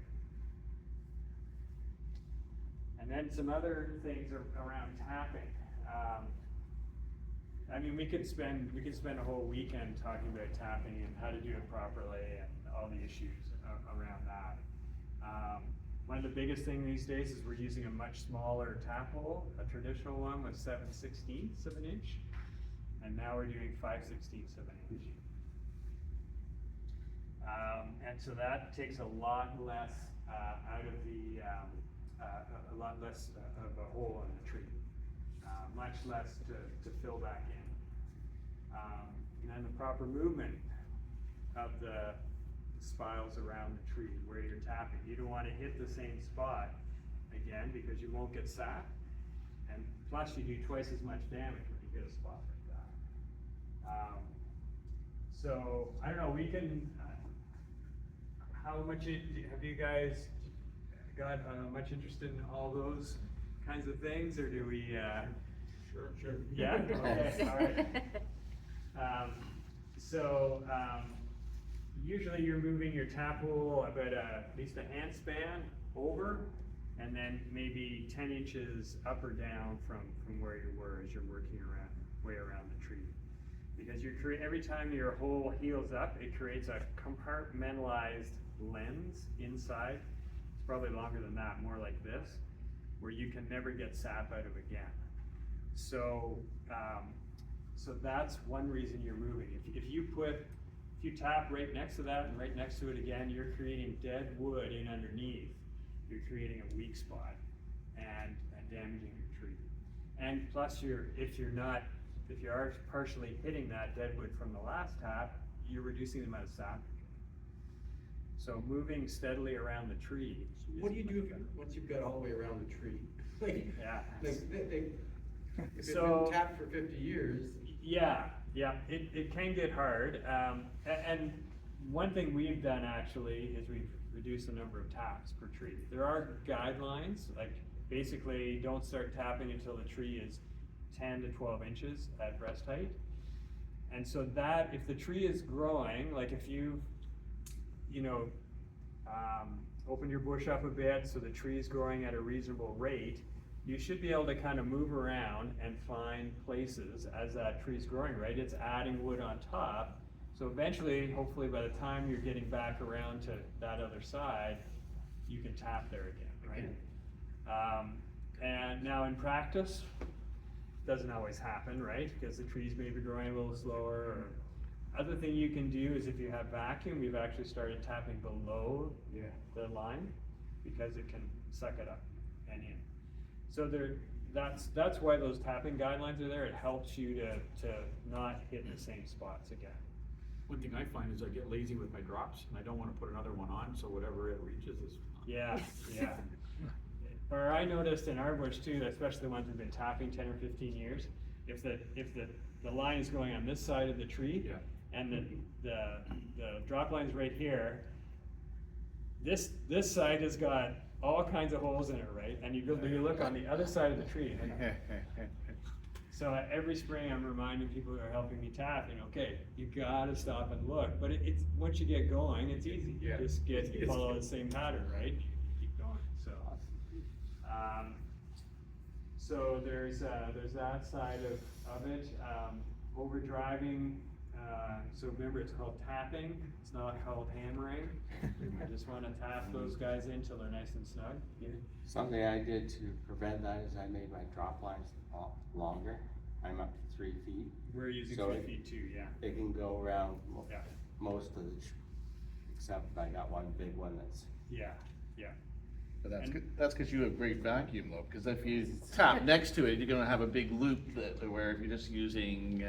And then some other things around tapping. I mean, we could spend a whole weekend talking about tapping and how to do it properly and all the issues around that. One of the biggest things these days is we're using a much smaller tap hole. A traditional one was 7/16 of an inch, and now we're doing 5/16 of an inch. And so that takes a lot less out of the, a lot less of a hole in the tree. Much less to fill back in. And then the proper movement of the spiles around the tree where you're tapping. You don't want to hit the same spot again because you won't get sap. And plus you do twice as much damage when you get a spot like that. So I don't know, we can, how much have you guys got much interest in all those kinds of things, or do we? Sure. Yeah. Okay. All right. Usually you're moving your tap hole about at least a hand span over, and then maybe 10 inches up or down from where you were as you're working way around the tree. Because every time your hole heals up, it creates a compartmentalized lens inside. It's probably longer than that, more like this, where you can never get sap out of again. So that's one reason you're moving. If you tap right next to that and right next to it again, you're creating dead wood in underneath. You're creating a weak spot and damaging your tree. And plus, if you are partially hitting that dead wood from the last tap, you're reducing the amount of sap. So moving steadily around the tree. What do you do once you've got all the way around the tree? Yeah. If it's So- been tapped for 50 years. Yeah, it can get hard. And one thing we've done actually is we've reduced the number of taps per tree. There are guidelines, like basically don't start tapping until the tree is 10 to 12 inches at breast height. And so that, if the tree is growing, like if you open your bush up a bit so the tree is growing at a reasonable rate, you should be able to kind of move around and find places as that tree is growing, right? It's adding wood on top. So eventually, hopefully by the time you're getting back around to that other side, you can tap there again, right? And now in practice, doesn't always happen, right? Because the trees may be growing a little slower, Other thing you can do is if you have vacuum, we've actually started tapping below the line because it can suck it up and in. So that's why those tapping guidelines are there. It helps you to not hit the same spots again. One thing I find is I get lazy with my drops and I don't wanna put another one on, so whatever it reaches is. Yeah, yeah. Or I noticed in our bush too, especially the ones who've been tapping 10 or 15 years, if the line is going on this side of the tree, Yeah. and the drop line's right here, this side has got all kinds of holes in it, right? And you look on the other side of the tree. So every spring I'm reminding people who are helping me tap, okay, you gotta stop and look. But it's once you get going, it's easy. Yeah. Just follow the same pattern, right? You keep going. So there's that side of it. Overdriving. So remember, it's called tapping. It's not called hammering. I just want to tap those guys in till they're nice and snug. Yeah. Something I did to prevent that is I made my drop lines longer. I'm up to 3 feet. We're using So 3 feet too. Yeah. It can go around Yeah. most of the, except I got one big one that's. Yeah. Yeah. But that's And- good, that's cause you have great vacuum though, cause if you tap next to it, you're gonna have a big loop where if you're just using,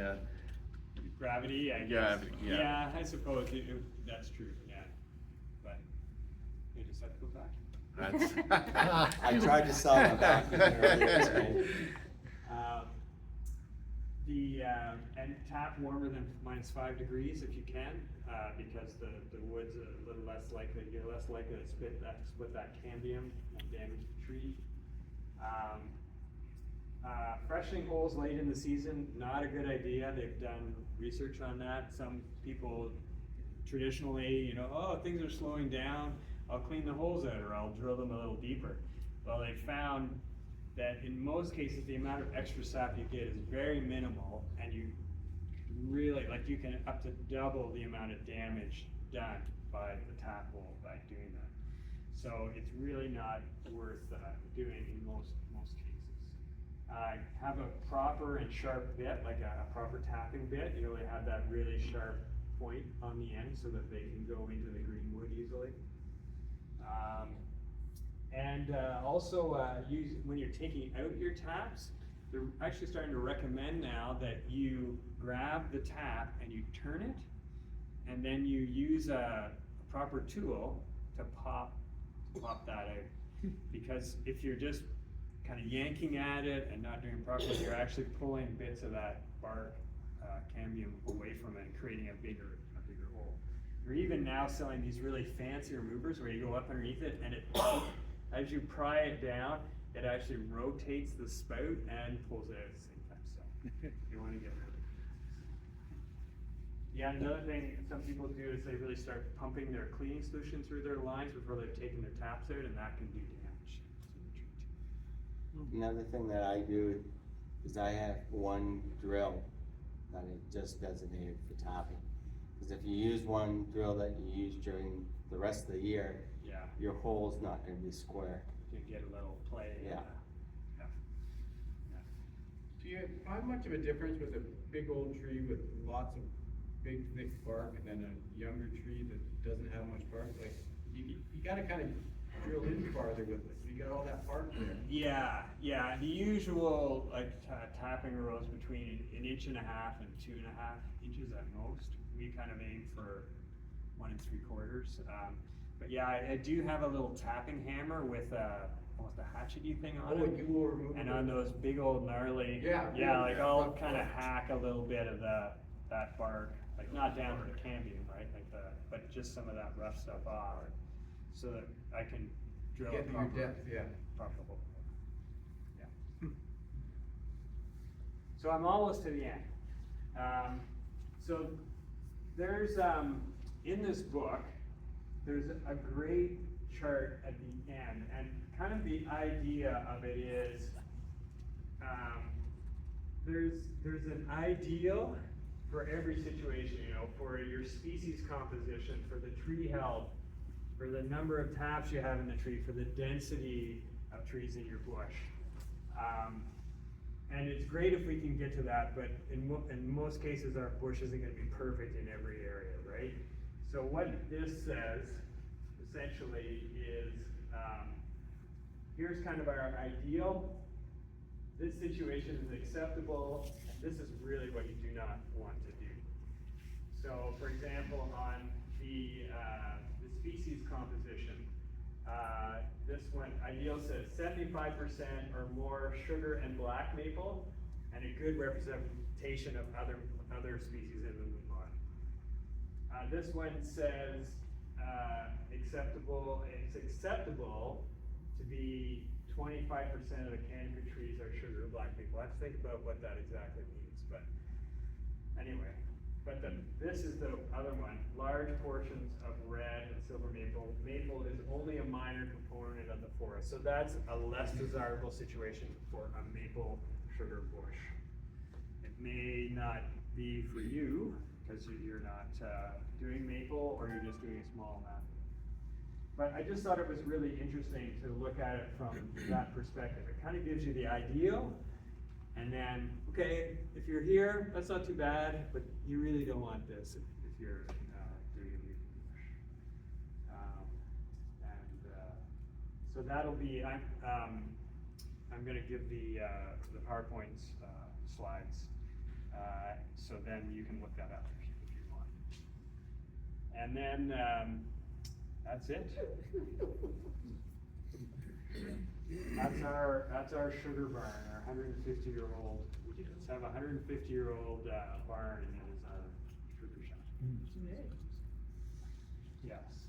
Gravity, I guess. Gravity, yeah. Yeah, I suppose that's true. Yeah. But you just have to go back. that's. I tried to sell my vacuum earlier today. And tap warmer than -5 degrees if you can, because the wood's a little less likely, you're less likely to split that cambium and damage the tree. Freshening holes late in the season, not a good idea. They've done research on that. Some people traditionally, oh, things are slowing down, I'll clean the holes out or I'll drill them a little deeper. Well, they found that in most cases, the amount of extra sap you get is very minimal, and you really, you can up to double the amount of damage done by the tap hole by doing that. So it's really not worth doing in most cases. Have a proper and sharp bit, like a proper tapping bit. They have that really sharp point on the end so that they can go into the green wood easily. And also, when you're taking out your taps, they're actually starting to recommend now that you grab the tap and you turn it, and then you use a proper tool to pop that out. Because if you're just kind of yanking at it and not doing it properly, you're actually pulling bits of that bark cambium away from it and creating a bigger hole. They're even now selling these really fancy removers where you go up underneath it and it, as you pry it down, it actually rotates the spout and pulls it out at the same time. So you want to get rid of it. Yeah, another thing some people do is they really start pumping their cleaning solution through their lines before they've taken their taps out, and that can do damage to the tree too. Another thing that I do is I have one drill that is just designated for tapping. Because if you use one drill that you use during the rest of the year, Yeah, your hole's not gonna be square. you get a little play. Yeah. Do you find much of a difference with a big old tree with lots of big thick bark and then a younger tree that doesn't have much bark? Like, you gotta kind of drill in farther with it, you got all that bark there. Yeah, the usual tapping rows between 1.5 inches and 2.5 inches at most. We kind of aim for 1 3/4. But yeah, I do have a little tapping hammer with almost a hatchety thing on Oh, it. you will remove And it. on those big old gnarly, Yeah, like yeah, I'll rough kind of bark. hack a little bit of that bark, like not down to the cambium, right? But just some of that rough stuff off, so that I can drill a Get to your depth, yeah. proper hole. Yeah. So I'm almost to the end. So there's in this book, there's a great chart at the end, and kind of the idea of it is there's an ideal for every situation, for your species composition, for the tree health, for the number of taps you have in the tree, for the density of trees in your bush. And it's great if we can get to that, but in most cases, our bush isn't gonna be perfect in every area, right? So what this says, essentially, is, here's kind of our ideal. This situation is acceptable, and this is really what you do not want to do. So, for example, on the species composition, this one, ideal says 75% or more sugar and black maple, and a good representation of other species in the Vermont. This one says acceptable. It's acceptable to be 25% of the canopy trees are sugar or black maple. Let's think about what that exactly means. But anyway. But this is the other one, large portions of red and silver maple. Maple is only a minor component of the forest, so that's a less desirable situation for a maple sugar bush. It may not be for you, because you're not doing maple, or you're just doing a small amount. But I just thought it was really interesting to look at it from that perspective. It kind of gives you the ideal. And then, okay, if you're here, that's not too bad, but you really don't want this if you're doing a maple bush. So that'll be, I'm gonna give the PowerPoint slides, so then you can look that up if you want. And then, that's it. That's our sugar barn, our 150-year-old. Let's have a 150-year-old barn, and it is our sugar shop. Yes.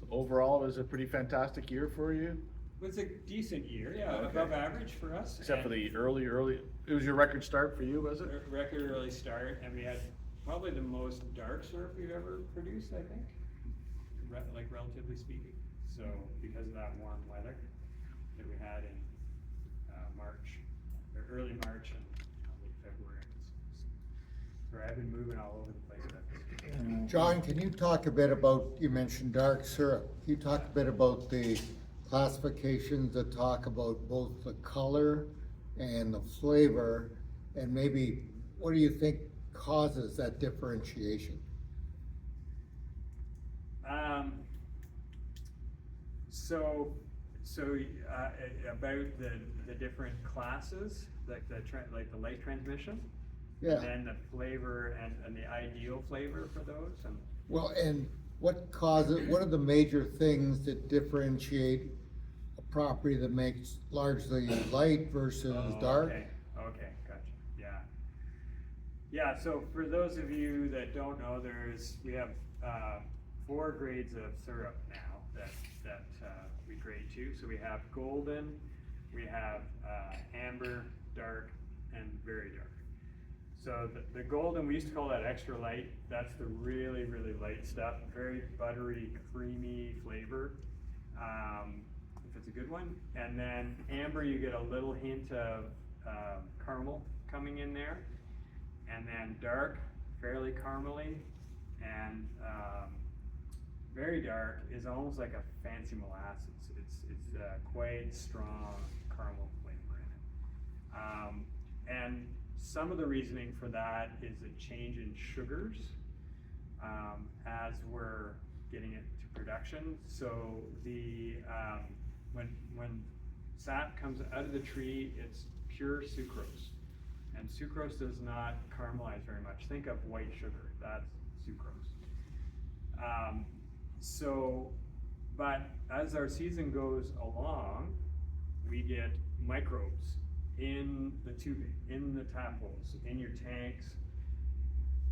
So overall, it was a pretty fantastic year for you, It was a decent year, yeah, Okay. above average for us. except for and the early, it was your record start for you, was it? record early start, and we had probably the most dark syrup we've ever produced, I think, like relatively speaking. So because of that warm weather that we had in March, or early March and late February. Sorry, I've been moving all over the place about this. John, can you talk a bit about, you mentioned dark syrup, can you talk a bit about the classifications that talk about both the color and the flavor, and maybe what do you think causes that differentiation? About the different classes, like the light transmission, Yeah, and then the flavor and the ideal flavor for those, and well, and what causes, what are the major things that differentiate a property that makes largely light versus Oh, dark? Okay, gotcha, yeah. Yeah, so for those of you that don't know, we have 4 grades of syrup now that we grade to. So we have golden, we have amber, dark, and very dark. So the golden, we used to call that extra light. That's the really, really light stuff, very buttery, creamy flavor, if it's a good one. And then amber, you get a little hint of caramel coming in there. And then dark, fairly caramely, and very dark is almost like a fancy molasses. It's quite strong caramel flavor in it. And some of the reasoning for that is a change in sugars as we're getting it to production. So the when sap comes out of the tree, it's pure sucrose. And sucrose does not caramelize very much. Think of white sugar, that's sucrose. But as our season goes along, we get microbes in the tubing, in the tap holes, in your tanks.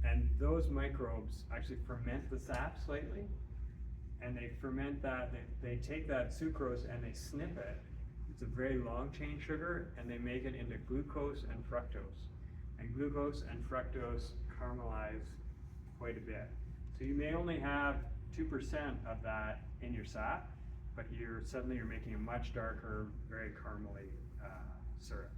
And those microbes actually ferment the sap slightly. And they ferment that, they take that sucrose and they snip it. It's a very long chain sugar, and they make it into glucose and fructose. And glucose and fructose caramelize quite a bit. So you may only have 2% of that in your sap, but suddenly you're making a much darker, very caramely syrup.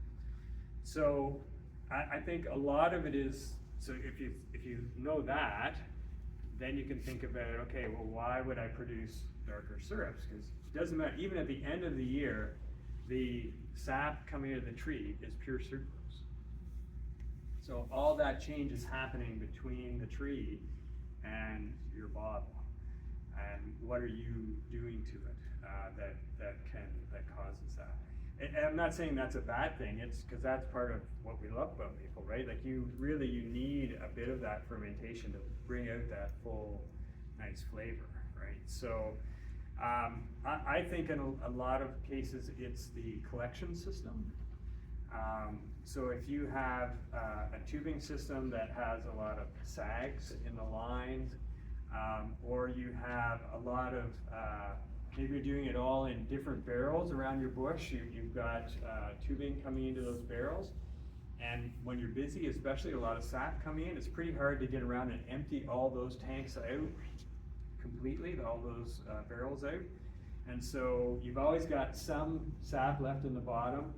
So I think a lot of it is, so if you know that, then you can think about, okay, well, why would I produce darker syrups? Because it doesn't matter, even at the end of the year, the sap coming out of the tree is pure sucrose. So all that change is happening between the tree and your bottle. And what are you doing to it that causes that? And I'm not saying that's a bad thing. It's because that's part of what we love about maple, right? Like you need a bit of that fermentation to bring out that full, nice flavor, right? So I think in a lot of cases it's the collection system. So if you have a tubing system that has a lot of sags in the lines, or you have a lot of, maybe you're doing it all in different barrels around your bush, you've got tubing coming into those barrels, and when you're busy, especially a lot of sap coming in, it's pretty hard to get around and empty all those tanks out completely, all those barrels out. And so you've always got some sap left in the bottom.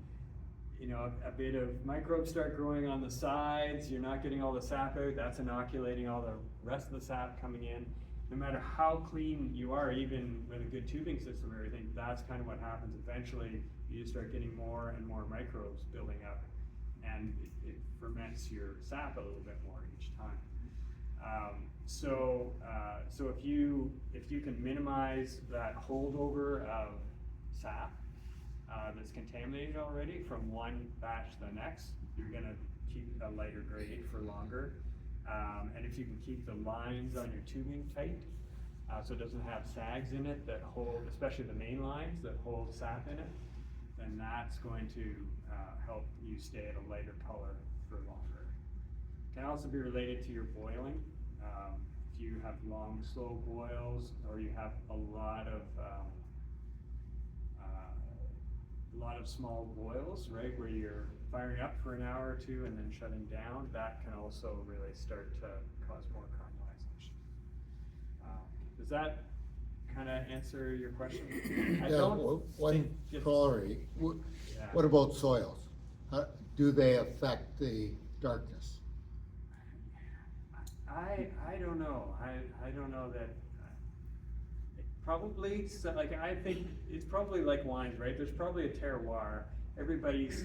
You know, a bit of microbes start growing on the sides, you're not getting all the sap out, that's inoculating all the rest of the sap coming in. No matter how clean you are, even with a good tubing system and everything, that's kind of what happens eventually. You just start getting more and more microbes building up, and it ferments your sap a little bit more each time. So if you can minimize that holdover of sap that's contaminated already from one batch to the next, you're gonna keep a lighter grade for longer. And if you can keep the lines on your tubing tight, so it doesn't have sags in it that hold, especially the main lines that hold sap in it, then that's going to help you stay at a lighter color for longer. Can also be related to your boiling. If you have long, slow boils, or you have a lot of small boils, right, where you're firing up for an hour or two and then shutting down, that can also really start to cause more caramelization. Does that kind of answer your question? I Yeah, don't one think it's- corollary, Yeah. what about soils? Do they affect the darkness? I don't know. I don't know that. Probably, so, like, I think it's probably like wines, right? There's probably a terroir. Everybody's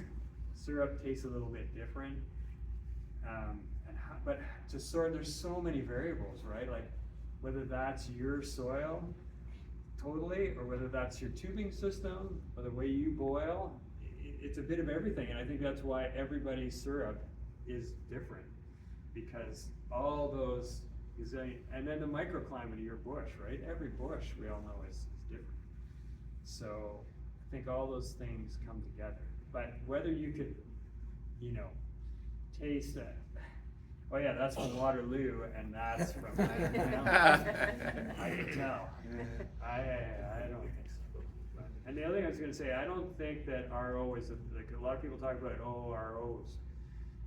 syrup tastes a little bit different. But to sort, there's so many variables, right? Like whether that's your soil totally, or whether that's your tubing system, or the way you boil, it's a bit of everything. And I think that's why everybody's syrup is different, because all those, and then the microclimate of your bush, right? Every bush, we all know, is different. So I think all those things come together. But whether you could, taste that, oh yeah, that's from Waterloo, and that's from, I can tell. I don't think so. And the other thing I was gonna say, I don't think that RO is, like a lot of people talk about, ROs,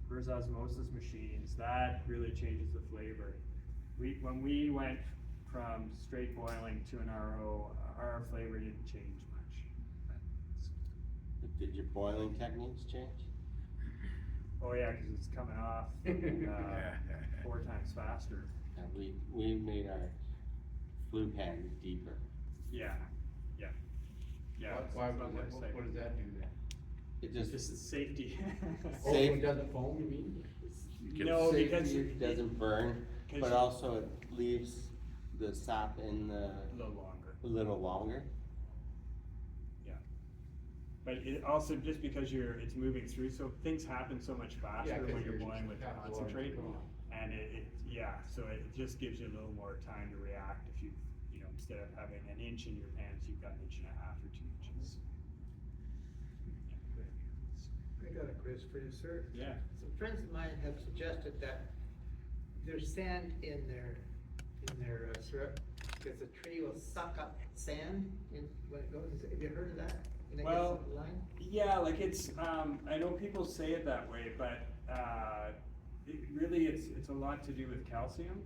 reverse osmosis machines, that really changes the flavor. When we went from straight boiling to an RO, our flavor didn't change much. Did your boiling techniques change? Oh yeah, cause it's coming off, 4 times faster. We made our flue pan deeper. Yeah. Why, it's not what does that do then? It Just just, safety. Oh, Safe. it doesn't foam, you mean? No, because safety, it doesn't burn, 'cause but you- also it leaves the sap in the, A little longer. a little longer. But it also, just because it's moving through, so things happen so much faster when you're boiling with the concentrate. And so it just gives you a little more time to react if instead of having an inch in your pans, you've got an inch and a half or 2 inches. I got a quiz for you, sir. Yeah. Some friends of mine have suggested that there's sand in their syrup, because the tree will suck up sand when it goes, have you heard of that? When it gets Well, up the line? Yeah, like it's, I know people say it that way, but, it's a lot to do with calcium.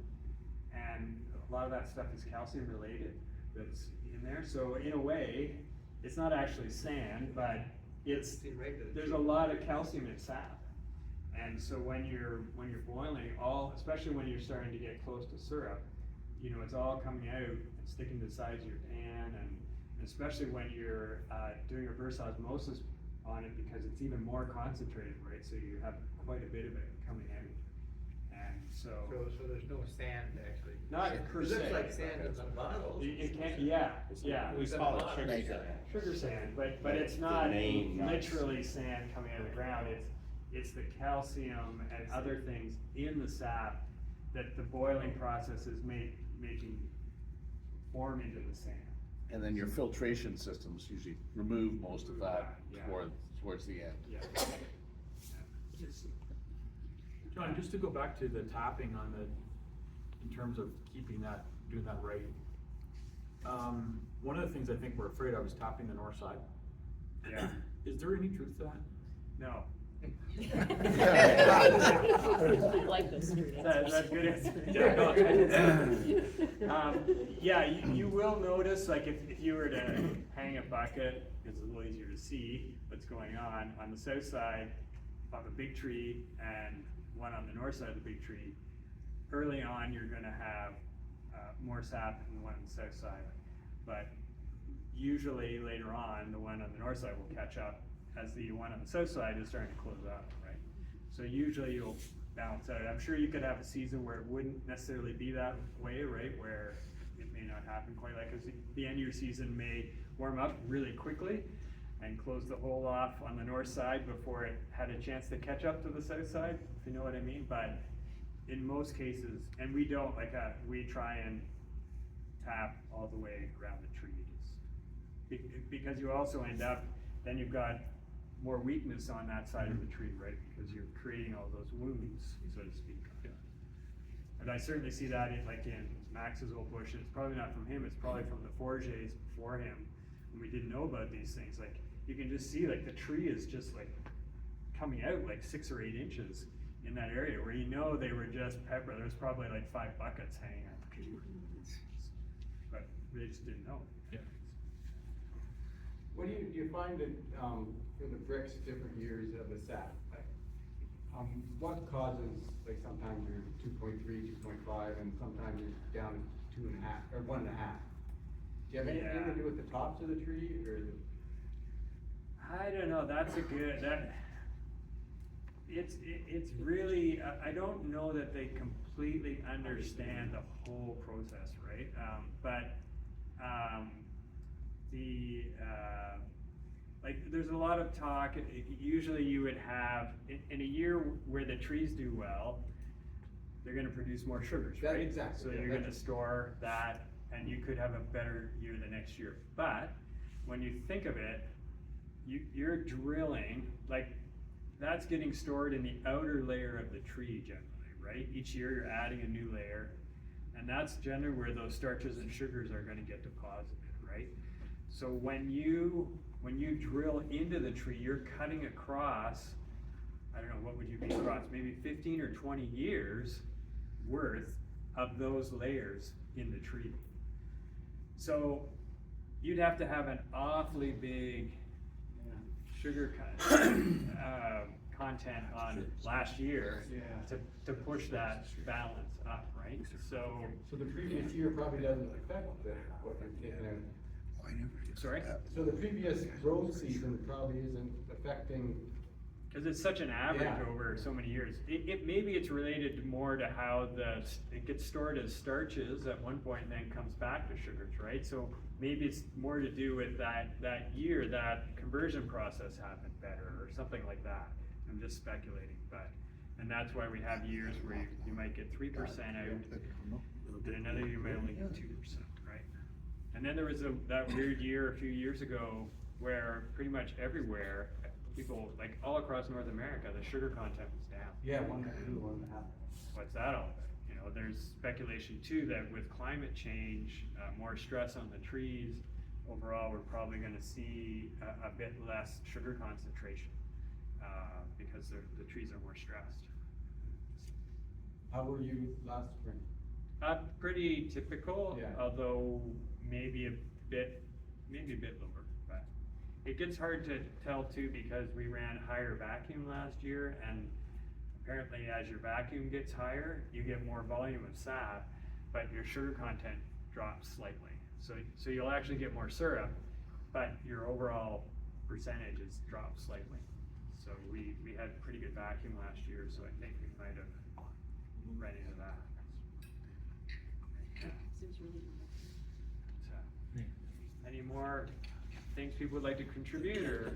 And a lot of that stuff is calcium related that's in there. So in a way, it's not actually sand, but See, regular there's tree. a lot of calcium in sap. And so when you're boiling, especially when you're starting to get close to syrup, it's all coming out and sticking to the sides of your pan, especially when you're, doing reverse osmosis on it, because it's even more concentrated, right? So you have quite a bit of it coming out. And so, So there's no sand actually. not per It se. looks like sand in the bottles. It can't, yeah, yeah. We call it sugar sand. Sugar sand, but it's The not name, not- literally sand coming out of the ground, it's the calcium and other things in the sap that the boiling process is making form into the sand. And then your filtration systems usually remove most of that Yeah. towards the end. Yeah. John, just to go back to the tapping on the, in terms of keeping that, doing that right. One of the things I think we're afraid of is tapping the north side. Yeah, Is there any truth to that? no. I like this. That's a good answer. Yeah, you will notice, like, if you were to hang a bucket, it's a little easier to see what's going on the south side of a big tree and one on the north side of the big tree. Early on, you're gonna have, more sap than the one on the south side. But usually later on, the one on the north side will catch up as the one on the south side is starting to close up, right? So usually you'll balance out. I'm sure you could have a season where it wouldn't necessarily be that way, right? Where it may not happen quite like, cause the end of your season may warm up really quickly and close the hole off on the north side before it had a chance to catch up to the south side, if you know what I mean. But in most cases, and we don't, like, we try and tap all the way around the trees. Because you also end up, then you've got more weakness on that side of the tree, right? Because you're creating all those wounds, so to speak. And I certainly see that in, like, in Max's old bush. It's probably not from him, it's probably from the Forgets before him, when we didn't know about these things. Like, you can just see, like, the tree is just, like, coming out like 6 or 8 inches in that area, where you know they were just pepper. There's probably like 5 buckets hanging on the tree. But they just didn't know. Yeah. What do you find that, for the bricks, different years of the sap? Like, what causes, like, sometimes you're 2.3, 2.5, and sometimes you're down to 2.5, or 1.5? Do you have anything to do with the tops of the tree, or is it? I don't know, that's a good, it's really, I don't know that they completely understand the whole process, right? Like, there's a lot of talk, usually you would have, in a year where the trees do well, they're gonna produce more sugars, That- right? exactly, So yeah, you're that's- gonna store that, and you could have a better year the next year. But, when you think of it, you're drilling, like, that's getting stored in the outer layer of the tree generally, right? Each year you're adding a new layer, and that's generally where those starches and sugars are gonna get deposited, right? So when you drill into the tree, you're cutting across, I don't know, what would you be across, maybe 15 or 20 years worth of those layers in the tree. So you'd have to have an awfully big sugar content on last year to push that balance up, right? So So the previous year probably doesn't affect what you're taking out. sorry? So the previous growth season probably isn't affecting. Cause it's such an average Yeah. over so many years. Maybe it's related more to how it gets stored as starches at one point and then comes back to sugars, right? So maybe it's more to do with that year, that conversion process happened better or something like that. I'm just speculating, and that's why we have years where you might get 3% out, and another year you might only get 2%, right? And then there was that weird year a few years ago where pretty much everywhere, people, like all across North America, the sugar content was down. Yeah, 1.2, 1.5. What's that all about? You know, there's speculation too that with climate change, more stress on the trees, overall, we're probably gonna see a bit less sugar concentration, because the trees are more stressed. How were you last spring? Pretty typical, Yeah. although maybe a bit lower, but it gets hard to tell too, because we ran higher vacuum last year, and apparently as your vacuum gets higher, you get more volume of sap, but your sugar content drops slightly. So you'll actually get more syrup, but your overall percentage has dropped slightly. So we had pretty good vacuum last year, so I think we might have run into that. Yeah. So, any more things people would like to contribute or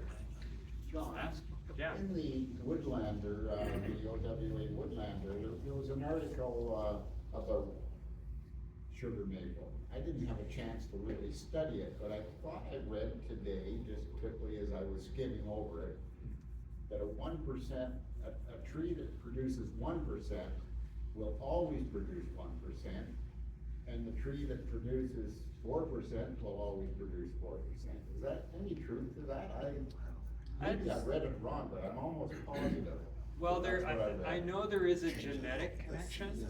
John, ask? Yeah. in the Woodlander, the OWA Woodlander, there was an article, about sugar maple. I didn't have a chance to really study it, but I thought I read today, just quickly as I was skimming over it, that a 1%, a tree that produces 1% will always produce 1%, and the tree that produces 4% will always produce 4%. Is that any truth to that? Maybe I read it wrong, but I'm almost positive. Well, that that's what I read. know there is a genetic connection.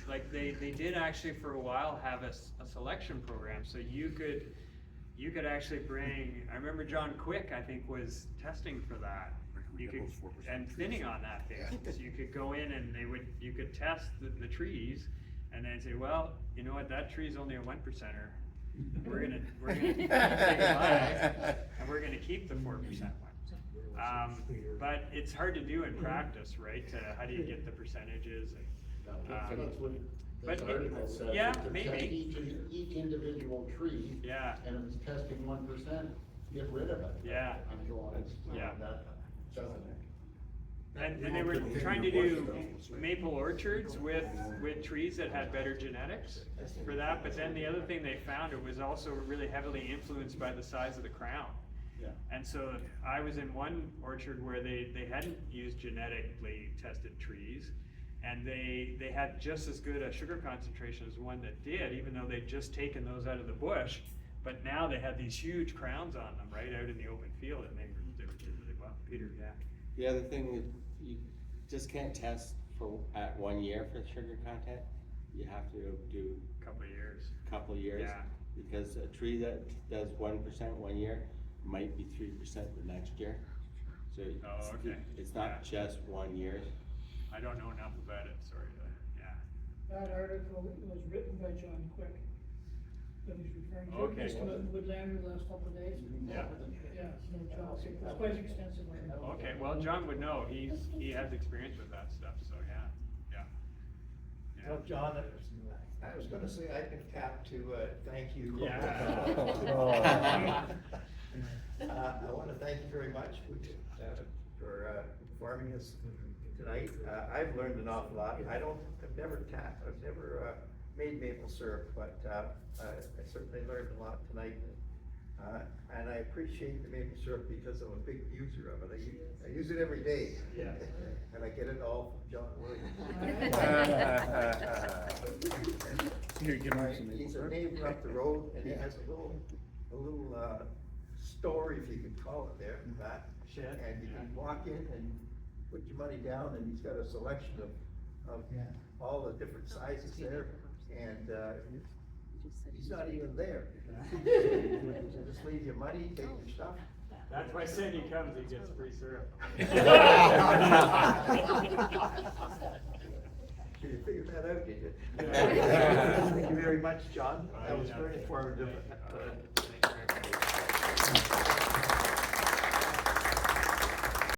Like they did actually for a while have a selection program, so you could actually bring, I remember John Quick, I think, was testing for that. You could, and thinning on that basis, you could go in and you could test the trees and then say, well, you know what, that tree's only a 1%er. We're gonna take it live, and we're gonna keep the 4% one. But it's hard to do in practice, right? How do you get the percentages? That's what but this article said. yeah, that they're maybe. testing each individual tree. Yeah. And if it's testing 1%, get rid of it. Yeah. I'm going, Yeah. that doesn't. And they were trying to do maple orchards with trees that had better genetics for that, but then the other thing they found, it was also really heavily influenced by the size of the crown. Yeah. And so I was in one orchard where they hadn't used genetically tested trees, and they had just as good a sugar concentration as one that did, even though they'd just taken those out of the bush, but now they had these huge crowns on them right out in the open field, and they were doing really well. Peter, yeah. The other thing is you just can't test at 1 year for sugar content. You have to do Couple of years. a couple years. Yeah. Because a tree that does 1% 1 year might be 3% the next year. So Oh, okay. it's not just 1 year. I don't know enough about it, sorry, yeah. That article was written by John Quick, that he's referring to. Okay. Just come out in Woodlander the last couple of days. Yeah. Yeah, so John, it's quite extensive. Okay, well, John would know, he has experience with that stuff, so yeah. Well, John, I was gonna say I can tap to, thank you. Yeah. I wanna thank you very much for informing us tonight. I've learned an awful lot. I've never made maple syrup, but I certainly learned a lot tonight. And I appreciate the maple syrup because I'm a big user of it. I use it every day. Yeah. And I get it all from John Williams. He's a neighbor up the road, and he has a little store, if you could call it there, in the back. Shed. And you can walk in and put your money down, and he's got a selection of all the different sizes there, and he's not even there. You just leave your money, take your stuff. That's why Cindy comes, he gets free syrup. You figured that out, did you? Yeah. Thank you very much, John. That was very informative.